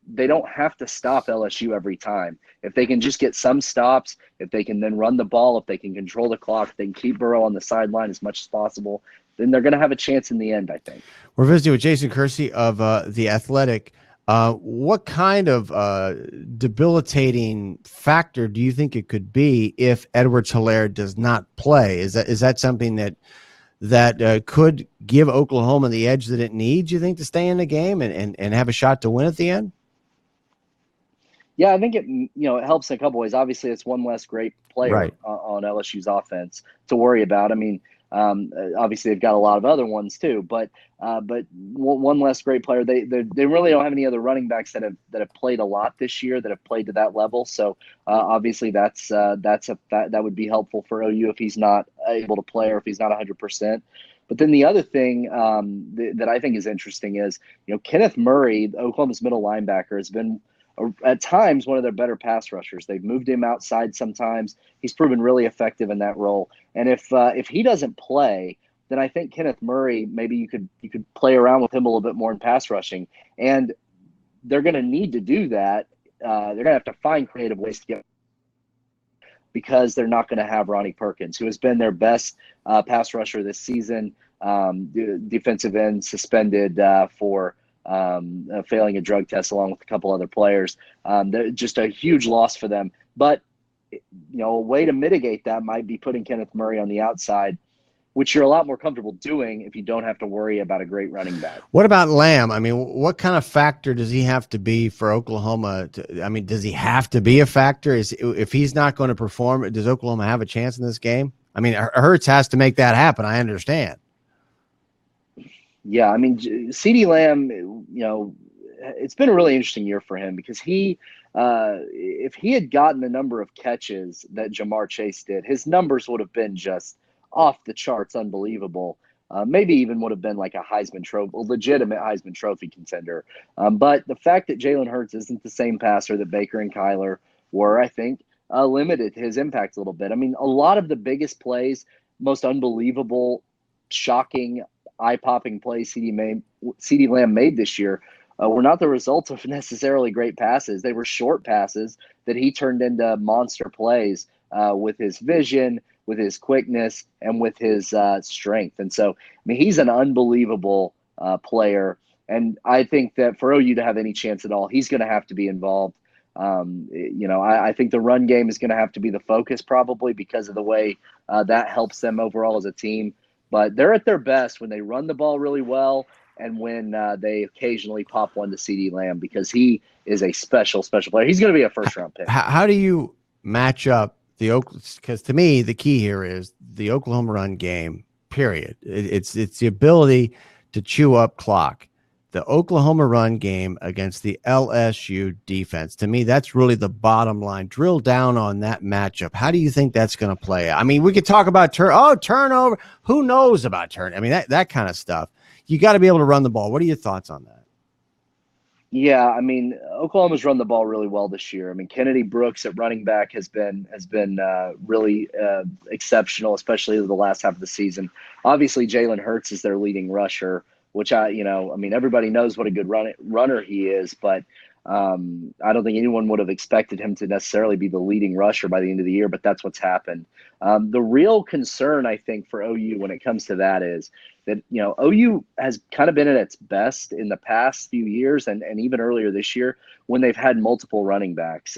S7: they don't have to stop LSU every time. If they can just get some stops, if they can then run the ball, if they can control the clock, if they can keep Burrow on the sideline as much as possible, then they're going to have a chance in the end, I think.
S1: We're visiting with Jason Kersey of The Athletic. What kind of debilitating factor do you think it could be if Edwards-Helaire does not play? Is that something that could give Oklahoma the edge that it needs, you think, to stay in the game and have a shot to win at the end?
S7: Yeah, I think it helps in a couple ways. Obviously, it's one less great player
S1: Right.
S7: on LSU's offense to worry about. I mean, obviously they've got a lot of other ones too, but one less great player. They really don't have any other running backs that have played a lot this year, that have played to that level. So obviously that would be helpful for OU if he's not able to play or if he's not 100%. But then the other thing that I think is interesting is, Kenneth Murray, Oklahoma's middle linebacker, has been at times one of their better pass rushers. They've moved him outside sometimes. He's proven really effective in that role. And if he doesn't play, then I think Kenneth Murray, maybe you could play around with him a little bit more in pass rushing. And they're going to need to do that. They're going to have to find creative ways to get, because they're not going to have Ronnie Perkins, who has been their best pass rusher this season. Defensive end suspended for failing a drug test along with a couple other players. Just a huge loss for them. But, a way to mitigate that might be putting Kenneth Murray on the outside, which you're a lot more comfortable doing if you don't have to worry about a great running back.
S1: What about Lamb? I mean, what kind of factor does he have to be for Oklahoma? Does he have to be a factor? If he's not going to perform, does Oklahoma have a chance in this game? I mean, Hurts has to make that happen. I understand.
S7: Yeah, I mean, CeeDee Lamb, it's been a really interesting year for him because if he had gotten the number of catches that Jamar Chase did, his numbers would have been just off the charts, unbelievable. Maybe even would have been like a legitimate Heisman Trophy contender. But the fact that Jalen Hurts isn't the same passer that Baker and Kyler were, I think, limited his impact a little bit. I mean, a lot of the biggest plays, most unbelievable, shocking, eye-popping plays CeeDee Lamb made this year were not the result of necessarily great passes. They were short passes that he turned into monster plays with his vision, with his quickness, and with his strength. And so, I mean, he's an unbelievable player. And I think that for OU to have any chance at all, he's going to have to be involved. I think the run game is going to have to be the focus probably because of the way that helps them overall as a team. But they're at their best when they run the ball really well and when they occasionally pop one to CeeDee Lamb, because he is a special player. He's going to be a first-round pick.
S1: How do you match up because to me, the key here is the Oklahoma run game, period. It's the ability to chew up clock. The Oklahoma run game against the LSU defense. To me, that's really the bottom line. Drill down on that matchup. How do you think that's going to play? I mean, we could talk about turnover. Who knows about turn? I mean, that kind of stuff. You got to be able to run the ball. What are your thoughts on that?
S7: Yeah, I mean, Oklahoma's run the ball really well this year. I mean, Kennedy Brooks at running back has been really exceptional, especially the last half of the season. Obviously, Jalen Hurts is their leading rusher, which everybody knows what a good runner he is, but I don't think anyone would have expected him to necessarily be the leading rusher by the end of the year, but that's what's happened. The real concern, I think, for OU when it comes to that is that, OU has kind of been at its best in the past few years and even earlier this year when they've had multiple running backs.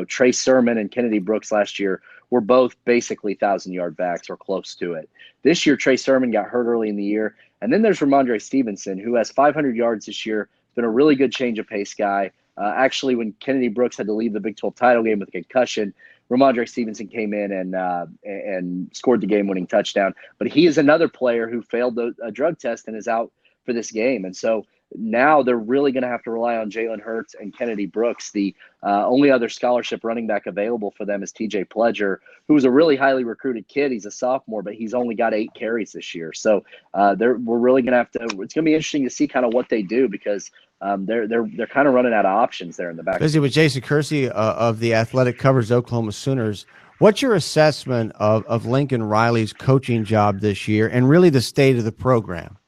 S7: Trey Sermon and Kennedy Brooks last year were both basically 1,000-yard backs or close to it. This year, Trey Sermon got hurt early in the year. And then there's Ramondre Stevenson, who has 500 yards this year, been a really good change of pace guy. Actually, when Kennedy Brooks had to leave the Big 12 title game with a concussion, Ramondre Stevenson came in and scored the game-winning touchdown. But he is another player who failed a drug test and is out for this game. And so now they're really going to have to rely on Jalen Hurts and Kennedy Brooks. The only other scholarship running back available for them is TJ Pledger, who was a really highly recruited kid. He's a sophomore, but he's only got 8 carries this year. So we're really going to have to – it's going to be interesting to see kind of what they do because they're kind of running out of options there in the back.
S1: Busy with Jason Kersey of The Athletic, covers Oklahoma Sooners. What's your assessment of Lincoln Riley's coaching job this year and really the state of the program?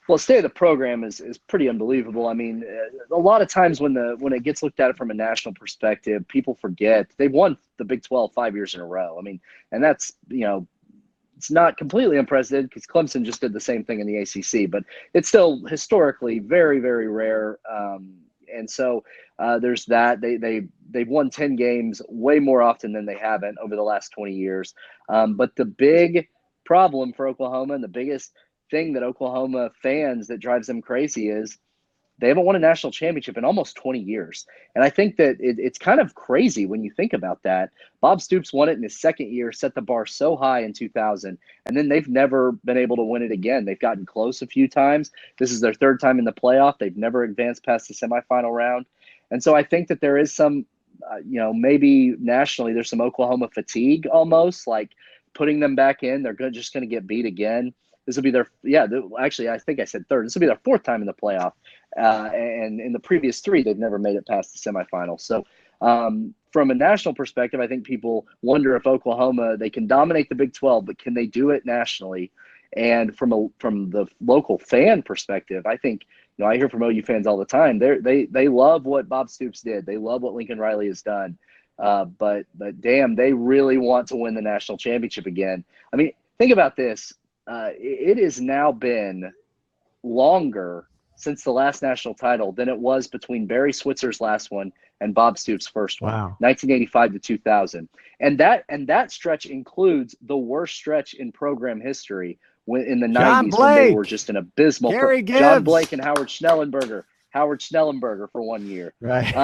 S7: Well, state of the program is pretty unbelievable. I mean, a lot of times when it gets looked at from a national perspective, people forget they've won the Big 12 5 years in a row. I mean, and that's, it's not completely unprecedented because Clemson just did the same thing in the ACC, but it's still historically very, very rare. And so there's that. They've won 10 games way more often than they haven't over the last 20 years. But the big problem for Oklahoma, and the biggest thing that Oklahoma fans that drives them crazy, is they haven't won a national championship in almost 20 years. And I think that it's kind of crazy when you think about that. Bob Stoops won it in his second year, set the bar so high in 2000, and then they've never been able to win it again. They've gotten close a few times. This is their third time in the playoff. They've never advanced past the semifinal round. And so I think that there is some, maybe nationally there's some Oklahoma fatigue almost, like putting them back in. They're just going to get beat again. This will be actually, I think I said third. This will be their fourth time in the playoff. And in the previous three, they've never made it past the semifinals. So from a national perspective, I think people wonder if Oklahoma, they can dominate the Big 12, but can they do it nationally? And from the local fan perspective, I think, I hear from OU fans all the time. They love what Bob Stoops did. They love what Lincoln Riley has done. But damn, they really want to win the national championship again. I mean, think about this. It has now been longer since the last national title than it was between Barry Switzer's last one and Bob Stoops' first one,
S1: Wow.
S7: 1985 to 2000. And that stretch includes the worst stretch in program history in the
S1: John
S7: 90s
S1: Blake,
S7: when they were just an abysmal.
S1: Gary Gibbs.
S7: John Blake and Howard Schnellenberger for 1 year.
S1: Right.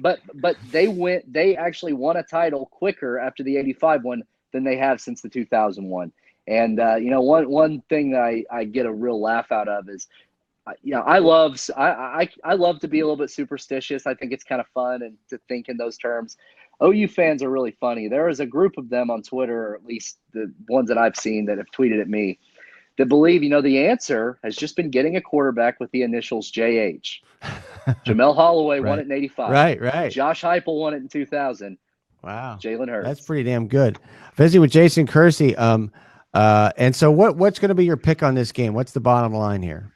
S7: But they actually won a title quicker after the 85 one than they have since the 2001. And one thing that I get a real laugh out of is, I love to be a little bit superstitious. I think it's kind of fun and to think in those terms. OU fans are really funny. There is a group of them on Twitter, or at least the ones that I've seen that have tweeted at me, that believe, the answer has just been getting a quarterback with the initials JH. Jamel Holloway won it in 85.
S1: Right.
S7: Josh Heupel won it in 2000.
S1: Wow.
S7: Jalen Hurts.
S1: That's pretty damn good. Visiting with Jason Kersey. And so what's going to be your pick on this game? What's the bottom line here?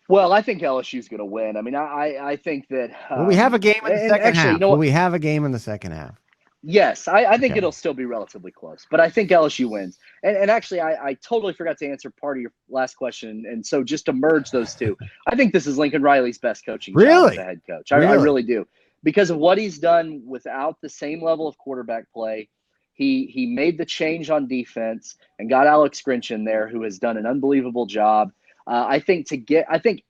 S7: Well, I think LSU's going to win. I mean, I think that
S1: will we have a game in the second half?
S7: Will
S1: we have a game in the second half?
S7: Yes, I think it'll still be relatively close, but I think LSU wins. And actually, I totally forgot to answer part of your last question. And so just to merge those two, I think this is Lincoln Riley's best coaching job as a head coach. I really do. Because of what he's done without the same level of quarterback play. He made the change on defense and got Alex Grinch in there, who has done an unbelievable job. I think it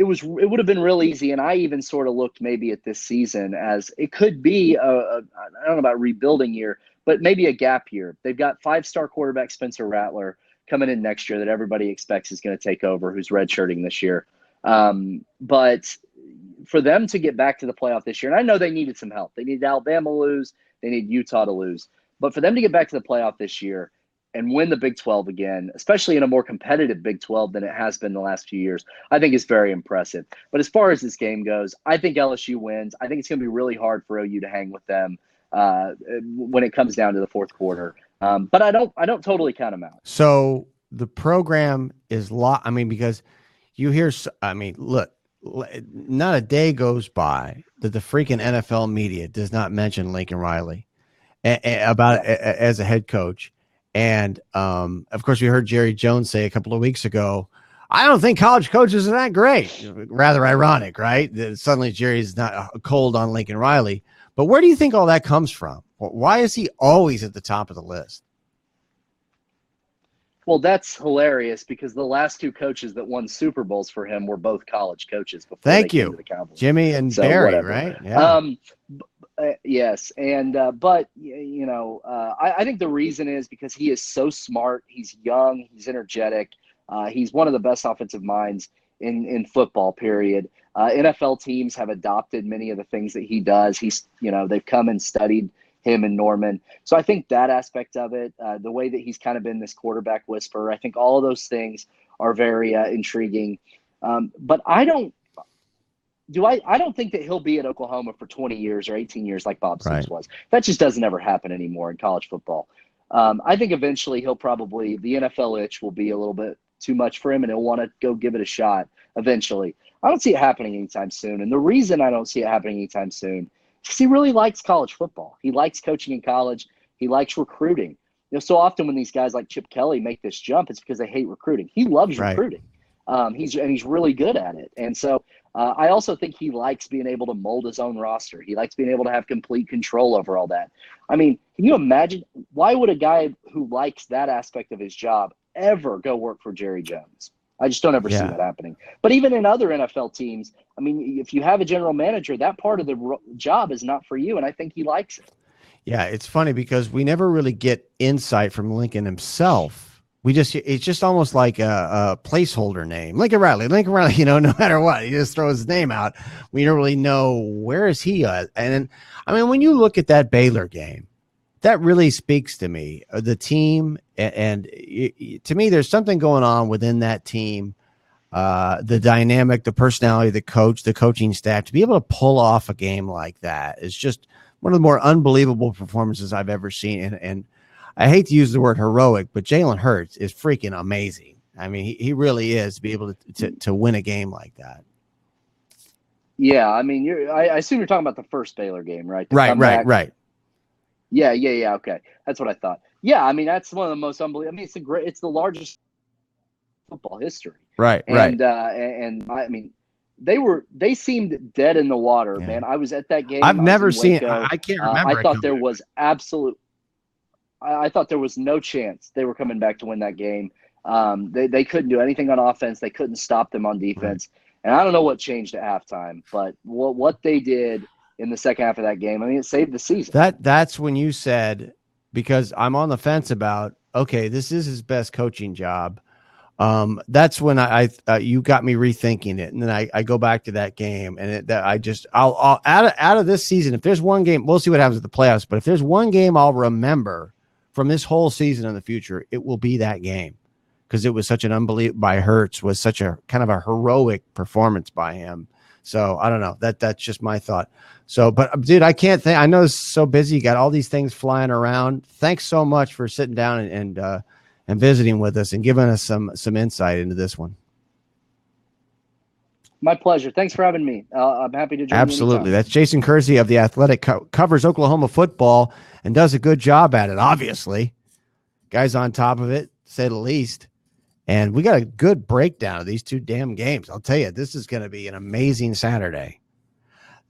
S7: would have been real easy, and I even sort of looked maybe at this season as it could be I don't know about rebuilding year, but maybe a gap year. They've got 5-star quarterback Spencer Rattler coming in next year that everybody expects is going to take over, who's redshirting this year. But for them to get back to the playoff this year, and I know they needed some help. They needed Alabama to lose. They need Utah to lose. But for them to get back to the playoff this year and win the Big 12 again, especially in a more competitive Big 12 than it has been the last few years, I think is very impressive. But as far as this game goes, I think LSU wins. I think it's going to be really hard for OU to hang with them when it comes down to the fourth quarter. But I don't totally count them out.
S1: So the program is because you hear, look, not a day goes by that the freaking NFL media does not mention Lincoln Riley as a head coach. And of course, we heard Jerry Jones say a couple of weeks ago, I don't think college coaches are that great. Rather ironic, right? That suddenly Jerry's not cold on Lincoln Riley. But where do you think all that comes from? Why is he always at the top of the list?
S7: Well, that's hilarious because the last two coaches that won Super Bowls for him were both college coaches.
S1: Thank you, Jimmy and Barry, whatever. Right?
S7: Yeah. Yes, and but I think the reason is because he is so smart. He's young. He's energetic. He's one of the best offensive minds in football. Period. NFL teams have adopted many of the things that he does. They've come and studied him and Norman. So I think that aspect of it, the way that he's kind of been this quarterback whisperer, I think all of those things are very intriguing. But I don't I don't think that he'll be at Oklahoma for 20 years or 18 years like Bob Stoops
S1: Right.
S7: was. That just doesn't ever happen anymore in college football. I think eventually the NFL itch will be a little bit too much for him, and he'll want to go give it a shot eventually. I don't see it happening anytime soon. And the reason I don't see it happening anytime soon is because he really likes college football. He likes coaching in college. He likes recruiting. So often when these guys like Chip Kelly make this jump, it's because they hate recruiting. He loves recruiting. He's really good at it. And so I also think he likes being able to mold his own roster. He likes being able to have complete control over all that. I mean, can you imagine, why would a guy who likes that aspect of his job ever go work for Jerry Jones? I just don't ever see that happening. But even in other NFL teams, I mean, if you have a general manager, that part of the job is not for you, and I think he likes it.
S1: Yeah, it's funny because we never really get insight from Lincoln himself. It's just almost like a placeholder name. Lincoln Riley, no matter what, he just throws his name out. We don't really know where is he at. And I mean, when you look at that Baylor game, that really speaks to me, the team. And to me, there's something going on within that team, the dynamic, the personality, the coach, the coaching staff, to be able to pull off a game like that is just one of the more unbelievable performances I've ever seen. And I hate to use the word heroic, but Jalen Hurts is freaking amazing. I mean, he really is, to be able to win a game like that.
S7: Yeah, I mean, I assume you're talking about the first Baylor game, right?
S1: Right.
S7: Yeah. Okay, that's what I thought. Yeah, I mean, that's one of the most unbelievable. I mean, it's the largest football history.
S1: Right.
S7: And I mean, they seemed dead in the water, man. I was at that game.
S1: I've never seen. I can't remember.
S7: I thought there was I thought there was no chance they were coming back to win that game. They couldn't do anything on offense. They couldn't stop them on defense. Right. And I don't know what changed at halftime, but what they did in the second half of that game, I mean, it saved the season.
S1: That's when you said, because I'm on the fence about, okay, this is his best coaching job. That's when you got me rethinking it. And then I go back to that game, and I'll out of this season, if there's one game, we'll see what happens at the playoffs, but if there's one game I'll remember from this whole season in the future, it will be that game, because it was such an unbelievable, by Hurts, was such a kind of a heroic performance by him. So I don't know, that's just my thought. So, but dude, I can't think, I know it's so busy. You got all these things flying around. Thanks so much for sitting down and visiting with us and giving us some insight into this one.
S7: My pleasure. Thanks for having me. I'm happy to join
S1: Absolutely.
S7: you.
S1: That's Jason Kersey of The Athletic, covers Oklahoma football and does a good job at it, obviously. Guy's on top of it, to say the least. And we got a good breakdown of these two damn games. I'll tell you, this is going to be an amazing Saturday.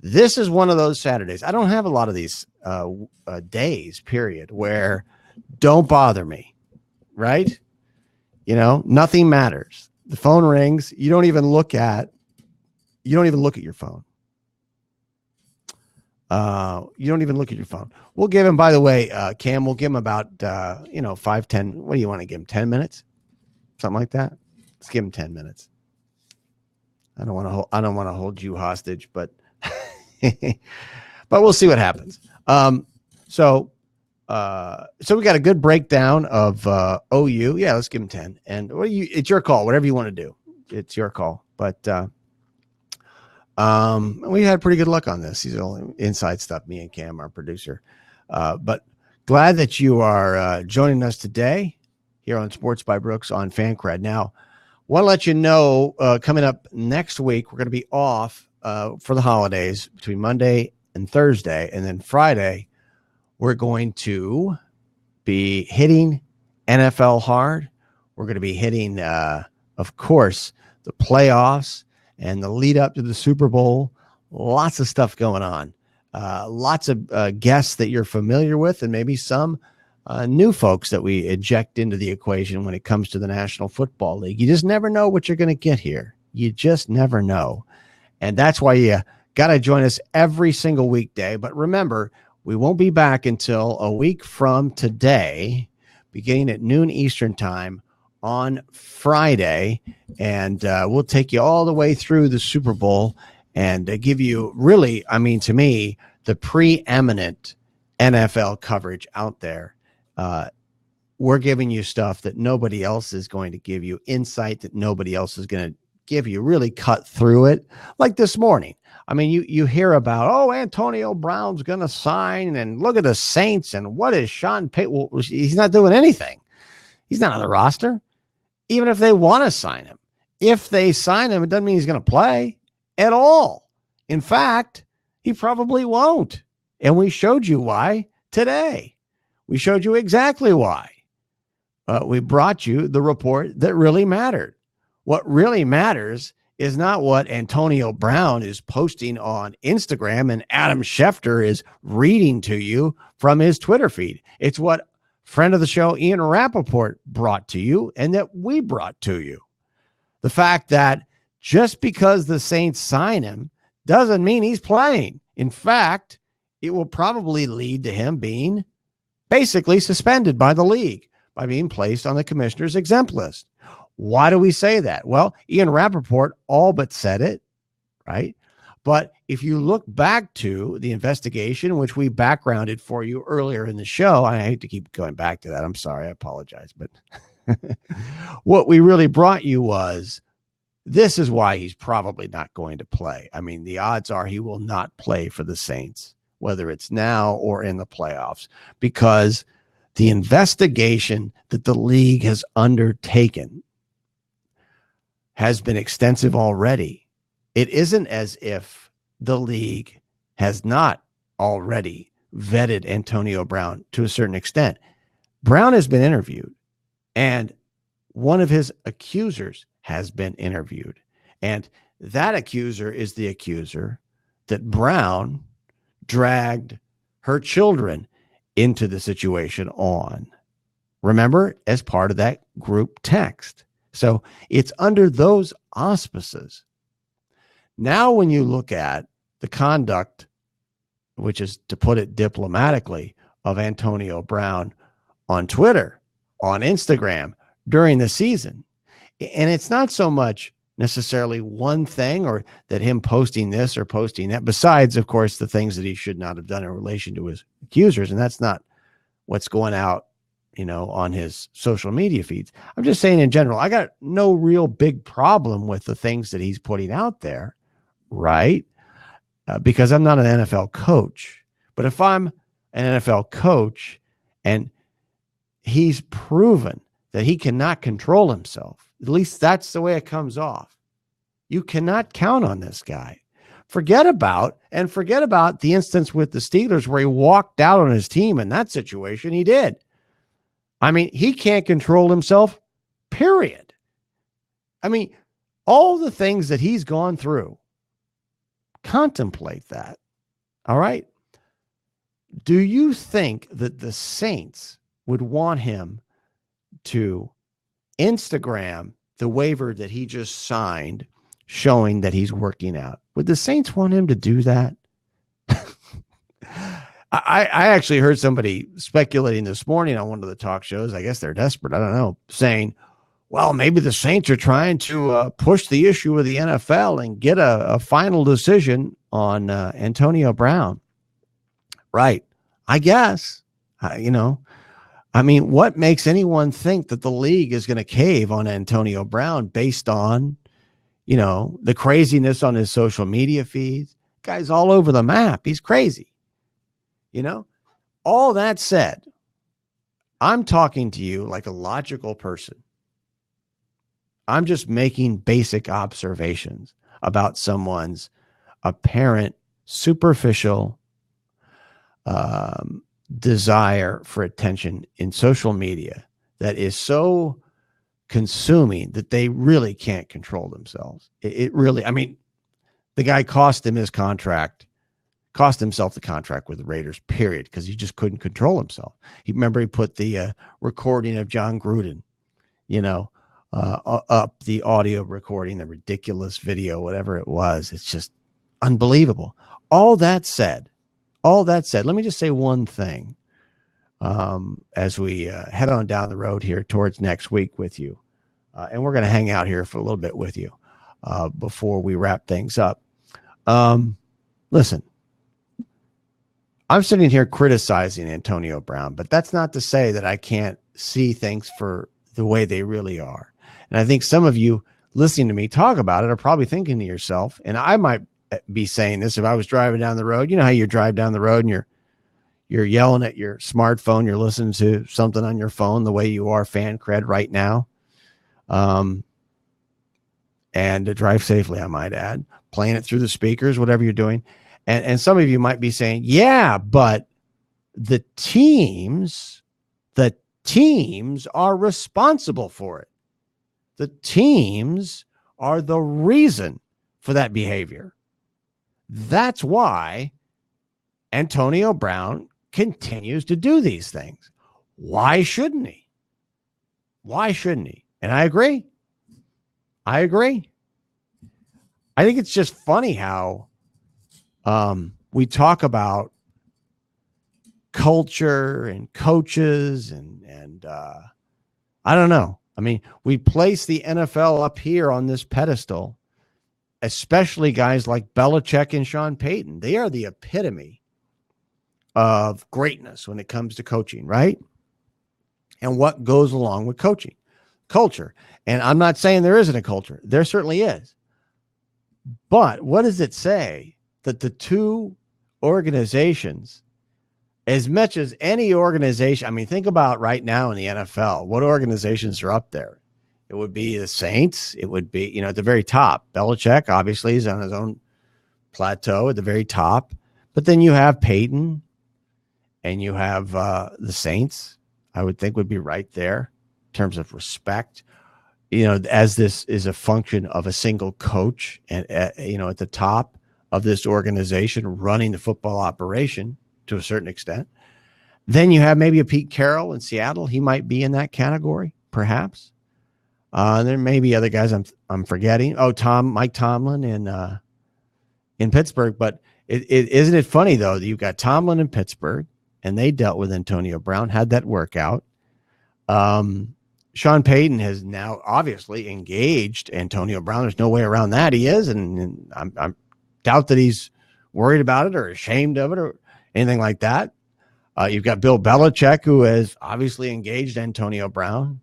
S1: This is one of those Saturdays. I don't have a lot of these days, period, where don't bother me. Right? Nothing matters. The phone rings. You don't even look at your phone. You don't even look at your phone. We'll give him, by the way, Cam, we'll give him about, 5, 10. What do you want to give him? 10 minutes? Something like that. Let's give him 10 minutes. I don't want to hold you hostage, but, but we'll see what happens. So we got a good breakdown of OU. Yeah, let's give him 10. And it's your call, whatever you want to do. It's your call. But we had pretty good luck on this. These are all inside stuff, me and Cam, our producer. But glad that you are joining us today here on Sports by Brooks on Fancred. Now, want to let you know, coming up next week, we're going to be off for the holidays between Monday and Thursday, and then Friday we're going to be hitting NFL hard. We're going to be hitting, of course, the playoffs and the lead up to the Super Bowl. Lots of stuff going on. Lots of guests that you're familiar with, and maybe some new folks that we inject into the equation when it comes to the National Football League. You just never know what you're going to get here. You just never know. And that's why you got to join us every single weekday. But remember, we won't be back until a week from today, beginning at noon Eastern time on Friday. And we'll take you all the way through the Super Bowl and give you really, I mean, to me, the preeminent NFL coverage out there. We're giving you stuff that nobody else is going to give you, insight that nobody else is going to give you, really cut through it. Like this morning. I mean, you hear about, oh, Antonio Brown's going to sign, and look at the Saints, and what is Sean Payton? Well, he's not doing anything. He's not on the roster. Even if they want to sign him. If they sign him, it doesn't mean he's going to play at all. In fact, he probably won't. And we showed you why today. We showed you exactly why. We brought you the report that really mattered. What really matters is not what Antonio Brown is posting on Instagram and Adam Schefter is reading to you from his Twitter feed. It's what friend of the show, Ian Rappaport, brought to you and that we brought to you. The fact that just because the Saints sign him doesn't mean he's playing. In fact, it will probably lead to him being basically suspended by the league, by being placed on the commissioner's exempt list. Why do we say that? Well, Ian Rappaport all but said it, right? But if you look back to the investigation, which we backgrounded for you earlier in the show, I hate to keep going back to that. I'm sorry. I apologize. But what we really brought you was, this is why he's probably not going to play. I mean, the odds are he will not play for the Saints, whether it's now or in the playoffs, because the investigation that the league has undertaken has been extensive already. It isn't as if the league has not already vetted Antonio Brown to a certain extent. Brown has been interviewed, and one of his accusers has been interviewed. And that accuser is the accuser that Brown dragged her children into the situation on. Remember, as part of that group text. So it's under those auspices. Now, when you look at the conduct, which is, to put it diplomatically, of Antonio Brown on Twitter, on Instagram during the season, and it's not so much necessarily one thing or that him posting this or posting that, besides, of course, the things that he should not have done in relation to his accusers. And that's not what's going out, on his social media feeds. I'm just saying in general, I got no real big problem with the things that he's putting out there, right? Because I'm not an NFL coach. But if I'm an NFL coach and he's proven that he cannot control himself, at least that's the way it comes off. You cannot count on this guy. Forget about the instance with the Steelers where he walked out on his team. In that situation, he did. I mean, he can't control himself, period. I mean, all the things that he's gone through, contemplate that. All right. Do you think that the Saints would want him to Instagram the waiver that he just signed showing that he's working out? Would the Saints want him to do that? I actually heard somebody speculating this morning on one of the talk shows. I guess they're desperate. I don't know, saying, well, maybe the Saints are trying to push the issue with the NFL and get a final decision on Antonio Brown. Right. I guess, I mean, what makes anyone think that the league is going to cave on Antonio Brown based on, the craziness on his social media feeds? Guy's all over the map. He's crazy. All that said, I'm talking to you like a logical person. I'm just making basic observations about someone's apparent superficial desire for attention in social media that is so consuming that they really can't control themselves. It really, I mean, the guy cost himself the contract with the Raiders, period, because he just couldn't control himself. He put the recording of John Gruden, up the audio recording, the ridiculous video, whatever it was. It's just unbelievable. All that said, let me just say one thing as we head on down the road here towards next week with you. And we're going to hang out here for a little bit with you before we wrap things up. Listen, I'm sitting here criticizing Antonio Brown, but that's not to say that I can't see things for the way they really are. And I think some of you listening to me talk about it are probably thinking to yourself, and I might be saying this if I was driving down the road. You know how you drive down the road and you're yelling at your smartphone, you're listening to something on your phone the way you are Fancred right now. And to drive safely, I might add, playing it through the speakers, whatever you're doing. And some of you might be saying, yeah, but the teams are responsible for it. The teams are the reason for that behavior. That's why Antonio Brown continues to do these things. Why shouldn't he? Why shouldn't he? And I agree. I think it's just funny how we talk about culture and coaches and I don't know. I mean, we place the NFL up here on this pedestal, especially guys like Belichick and Sean Payton. They are the epitome of greatness when it comes to coaching, right? And what goes along with coaching, culture. And I'm not saying there isn't a culture. There certainly is. But what does it say that the two organizations, as much as any organization, I mean, think about right now in the NFL, what organizations are up there? It would be the Saints. It would be, at the very top. Belichick, obviously, is on his own plateau at the very top. But then you have Peyton and you have the Saints, I would think would be right there in terms of respect. As this is a function of a single coach and, at the top of this organization running the football operation to a certain extent. Then you have maybe a Pete Carroll in Seattle. He might be in that category, perhaps. There may be other guys I'm forgetting. Oh, Mike Tomlin in Pittsburgh. But isn't it funny, though, that you've got Tomlin in Pittsburgh, and they dealt with Antonio Brown, had that workout. Sean Payton has now obviously engaged Antonio Brown. There's no way around that. He is, and I doubt that he's worried about it or ashamed of it or anything like that. You've got Bill Belichick, who has obviously engaged Antonio Brown.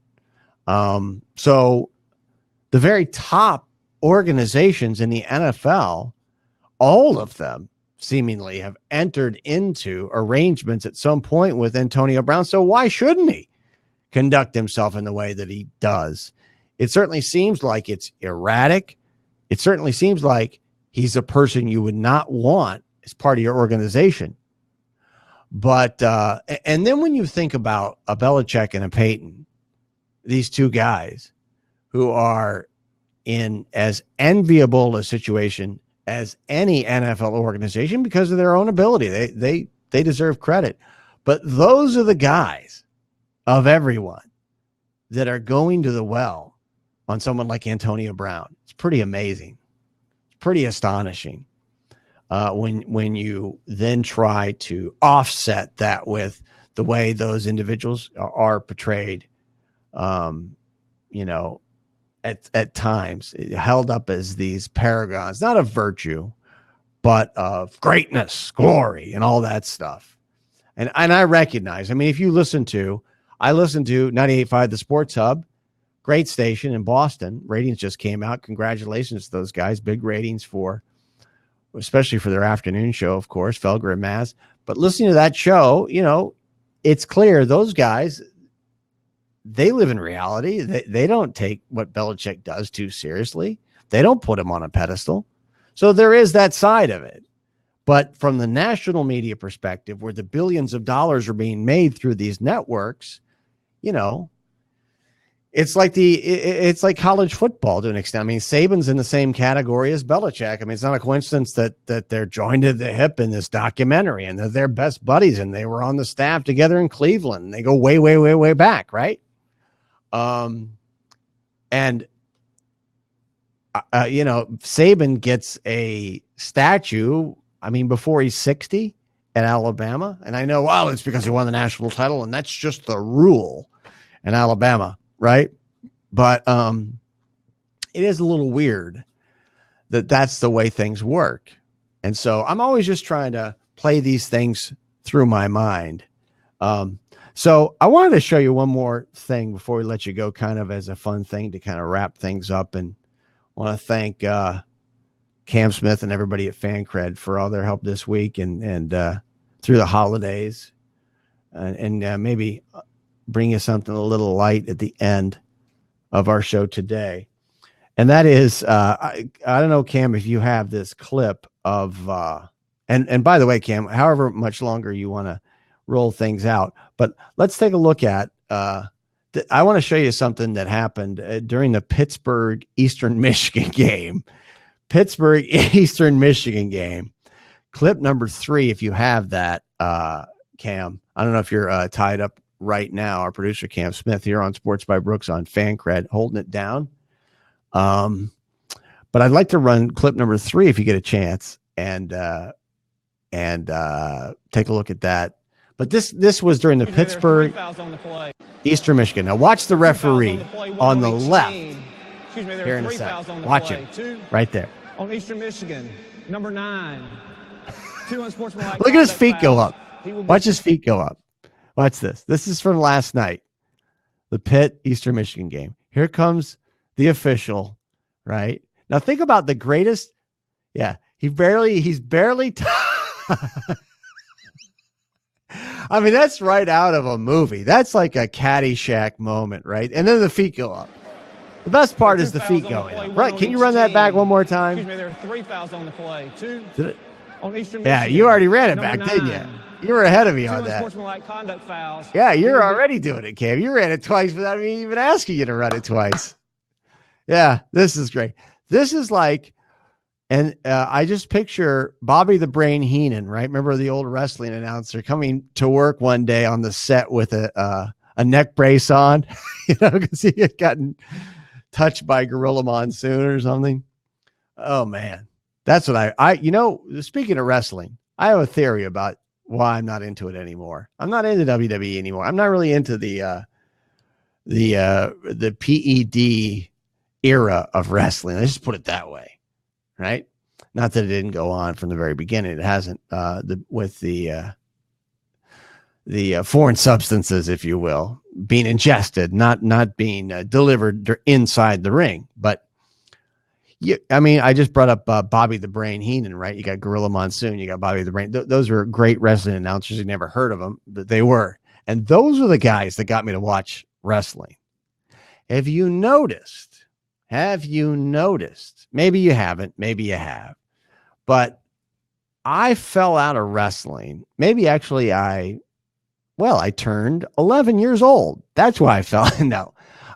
S1: So the very top organizations in the NFL, all of them seemingly have entered into arrangements at some point with Antonio Brown. So why shouldn't he conduct himself in the way that he does? It certainly seems like it's erratic. It certainly seems like he's a person you would not want as part of your organization. But, and then when you think about a Belichick and a Peyton, these two guys who are in as enviable a situation as any NFL organization because of their own ability, they deserve credit. But those are the guys of everyone that are going to the well on someone like Antonio Brown. It's pretty amazing. It's pretty astonishing when you then try to offset that with the way those individuals are portrayed, at times held up as these paragons, not of virtue, but of greatness, glory, and all that stuff. And I recognize, if you I listened to 98.5 The Sports Hub, great station in Boston. Ratings just came out. Congratulations to those guys. Big ratings especially for their afternoon show, of course, Felger and Maz. But listening to that show, it's clear those guys, they live in reality. They don't take what Belichick does too seriously. They don't put him on a pedestal. So there is that side of it. But from the national media perspective, where the billions of dollars are being made through these networks, it's like college football to an extent. Saban's in the same category as Belichick. It's not a coincidence that they're joined at the hip in this documentary and they're best buddies and they were on the staff together in Cleveland. They go way, way, way, way back, right? Saban gets a statue, before he's 60 at Alabama. And I know, it's because he won the national title and that's just the rule in Alabama. Right. But it is a little weird that that's the way things work. And so I'm always just trying to play these things through my mind. So I wanted to show you one more thing before we let you go, kind of as a fun thing to kind of wrap things up and want to thank Cam Smith and everybody at Fancred for all their help this week and through the holidays, and maybe bring you something a little light at the end of our show today. And that is, I don't know, Cam, if you have this clip of, and by the way, Cam, however much longer you want to roll things out, but let's take a look at, I want to show you something that happened during the Pittsburgh Eastern Michigan game. Pittsburgh Eastern Michigan game. Clip number 3, if you have that, Cam. I don't know if you're tied up right now. Our producer, Cam Smith, here on Sports by Brooks on Fancred, holding it down. But I'd like to run clip number 3 if you get a chance and take a look at that. But this was during the Pittsburgh Eastern Michigan. Now watch the referee on the left here in a second. Watch him right there.
S8: On Eastern Michigan, number 9. 2 unsportsmanlike.
S1: Look at his feet go up. Watch his feet go up. Watch this. This is from last night, the Pitt Eastern Michigan game. Here comes the official, right? Now think about the greatest. Yeah, he's barely. I mean, that's right out of a movie. That's like a Caddyshack moment, right? And then the feet go up. The best part is the feet going up. Right? Can you run that back one more time?
S8: Excuse me, there are 3 fouls on the play. 2 on Eastern Michigan.
S1: Yeah, you already ran it back, didn't you? You were ahead of me on that.
S8: Unsportsmanlike conduct fouls.
S1: Yeah, you're already doing it, Cam. You ran it twice without me even asking you to run it twice. Yeah, this is great. This is like, and I just picture Bobby the Brain Heenan, right? Remember the old wrestling announcer coming to work one day on the set with a neck brace on, because he had gotten touched by Gorilla Monsoon or something. Oh man, that's what I speaking of wrestling, I have a theory about why I'm not into it anymore. I'm not into WWE anymore. I'm not really into the PED era of wrestling. Let's just put it that way, right? Not that it didn't go on from the very beginning. It hasn't with the foreign substances, if you will, being ingested, not being delivered inside the ring. But I just brought up Bobby the Brain Heenan, right? You got Gorilla Monsoon, you got Bobby the Brain. Those are great wrestling announcers. You never heard of them, but they were. And those are the guys that got me to watch wrestling. Have you noticed? Maybe you haven't, maybe you have. But I fell out of wrestling. Maybe actually I turned 11 years old. That's why I fell. No.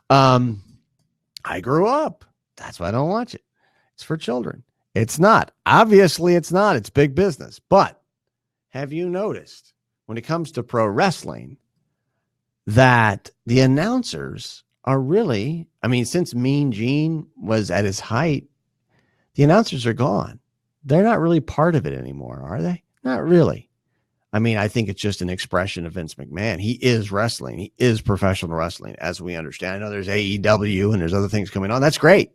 S1: I grew up. That's why I don't watch it. It's for children. It's not. Obviously, it's not. It's big business. But have you noticed when it comes to pro wrestling that the announcers are really, since Mean Gene was at his height, the announcers are gone. They're not really part of it anymore, are they? Not really. I think it's just an expression of Vince McMahon. He is wrestling. He is professional wrestling, as we understand. I know there's AEW and there's other things coming on. That's great.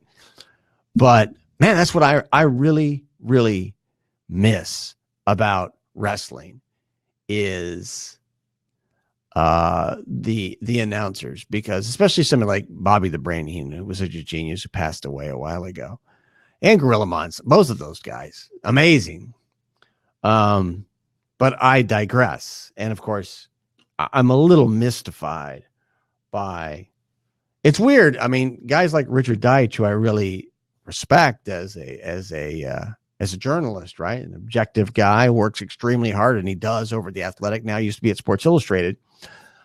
S1: But, man, that's what I really, really miss about wrestling is the announcers, because especially somebody like Bobby the Brain Heenan, who was such a genius, who passed away a while ago, and Gorilla Monsoon, both of those guys, amazing. But I digress. And of course, I'm a little mystified by, it's weird. Guys like Richard Deitch, who I really respect as a journalist, right? An objective guy, works extremely hard, and he does over at The Athletic. Now used to be at Sports Illustrated.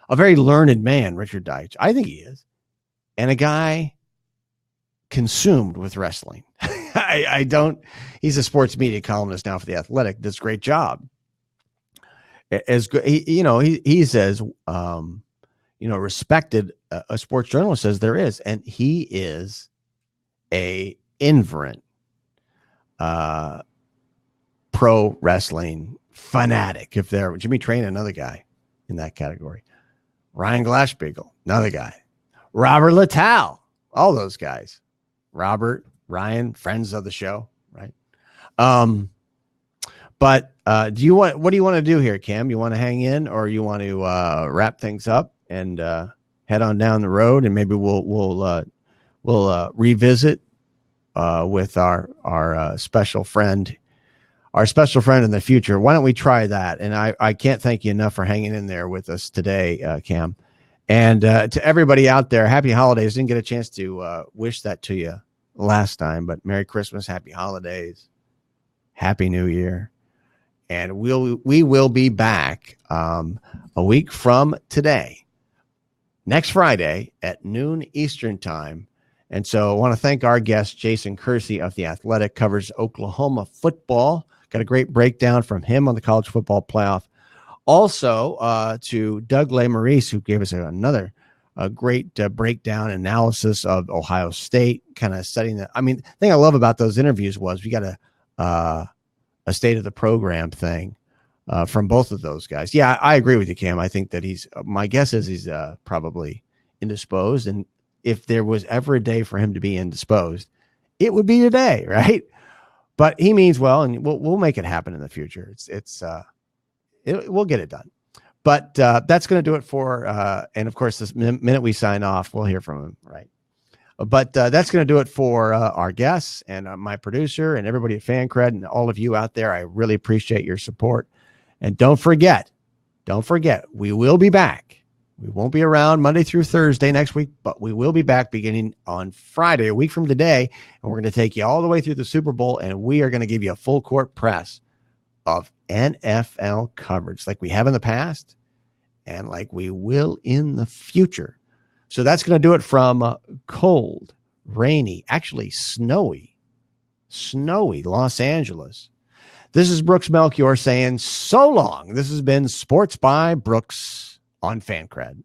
S1: A very learned man, Richard Deitch. I think he is. And a guy consumed with wrestling. I don't, he's a sports media columnist now for The Athletic. Does a great job. As good, he's as respected a sports journalist as there is, and he is a inveterate pro wrestling fanatic. If there, Jimmy Train, another guy in that category, Ryan Glassbeagle, another guy, Robert Littell, all those guys, Robert, Ryan, friends of the show, right? But what do you want to do here, Cam? You want to hang in, or you want to wrap things up and head on down the road, and maybe we'll revisit with our special friend. Our special friend in the future. Why don't we try that? And I can't thank you enough for hanging in there with us today, Cam. And to everybody out there, happy holidays. Didn't get a chance to wish that to you last time, but Merry Christmas, happy holidays, Happy New Year. And we will be back a week from today, next Friday at noon Eastern time. And so I want to thank our guest, Jason Kersey of The Athletic, covers Oklahoma football. Got a great breakdown from him on the college football playoff. Also to Doug LeMaurice, who gave us another great breakdown analysis of Ohio State, kind of setting the. I mean, the thing I love about those interviews was we got a state of the program thing from both of those guys. Yeah, I agree with you, Cam. I think that my guess is he's probably indisposed. And if there was ever a day for him to be indisposed, it would be today, right? But he means well, and we'll make it happen in the future. We'll get it done. But that's going to do it for, and of course, this minute we sign off, we'll hear from him, right? But that's going to do it for our guests and my producer and everybody at Fancred and all of you out there. I really appreciate your support. And don't forget, we will be back. We won't be around Monday through Thursday next week, but we will be back beginning on Friday, a week from today. And we're going to take you all the way through the Super Bowl, and we are going to give you a full court press of NFL coverage like we have in the past and like we will in the future. So that's going to do it from cold, rainy, actually snowy Los Angeles. This is Brooks Melchior saying so long. This has been Sports by Brooks on Fancred.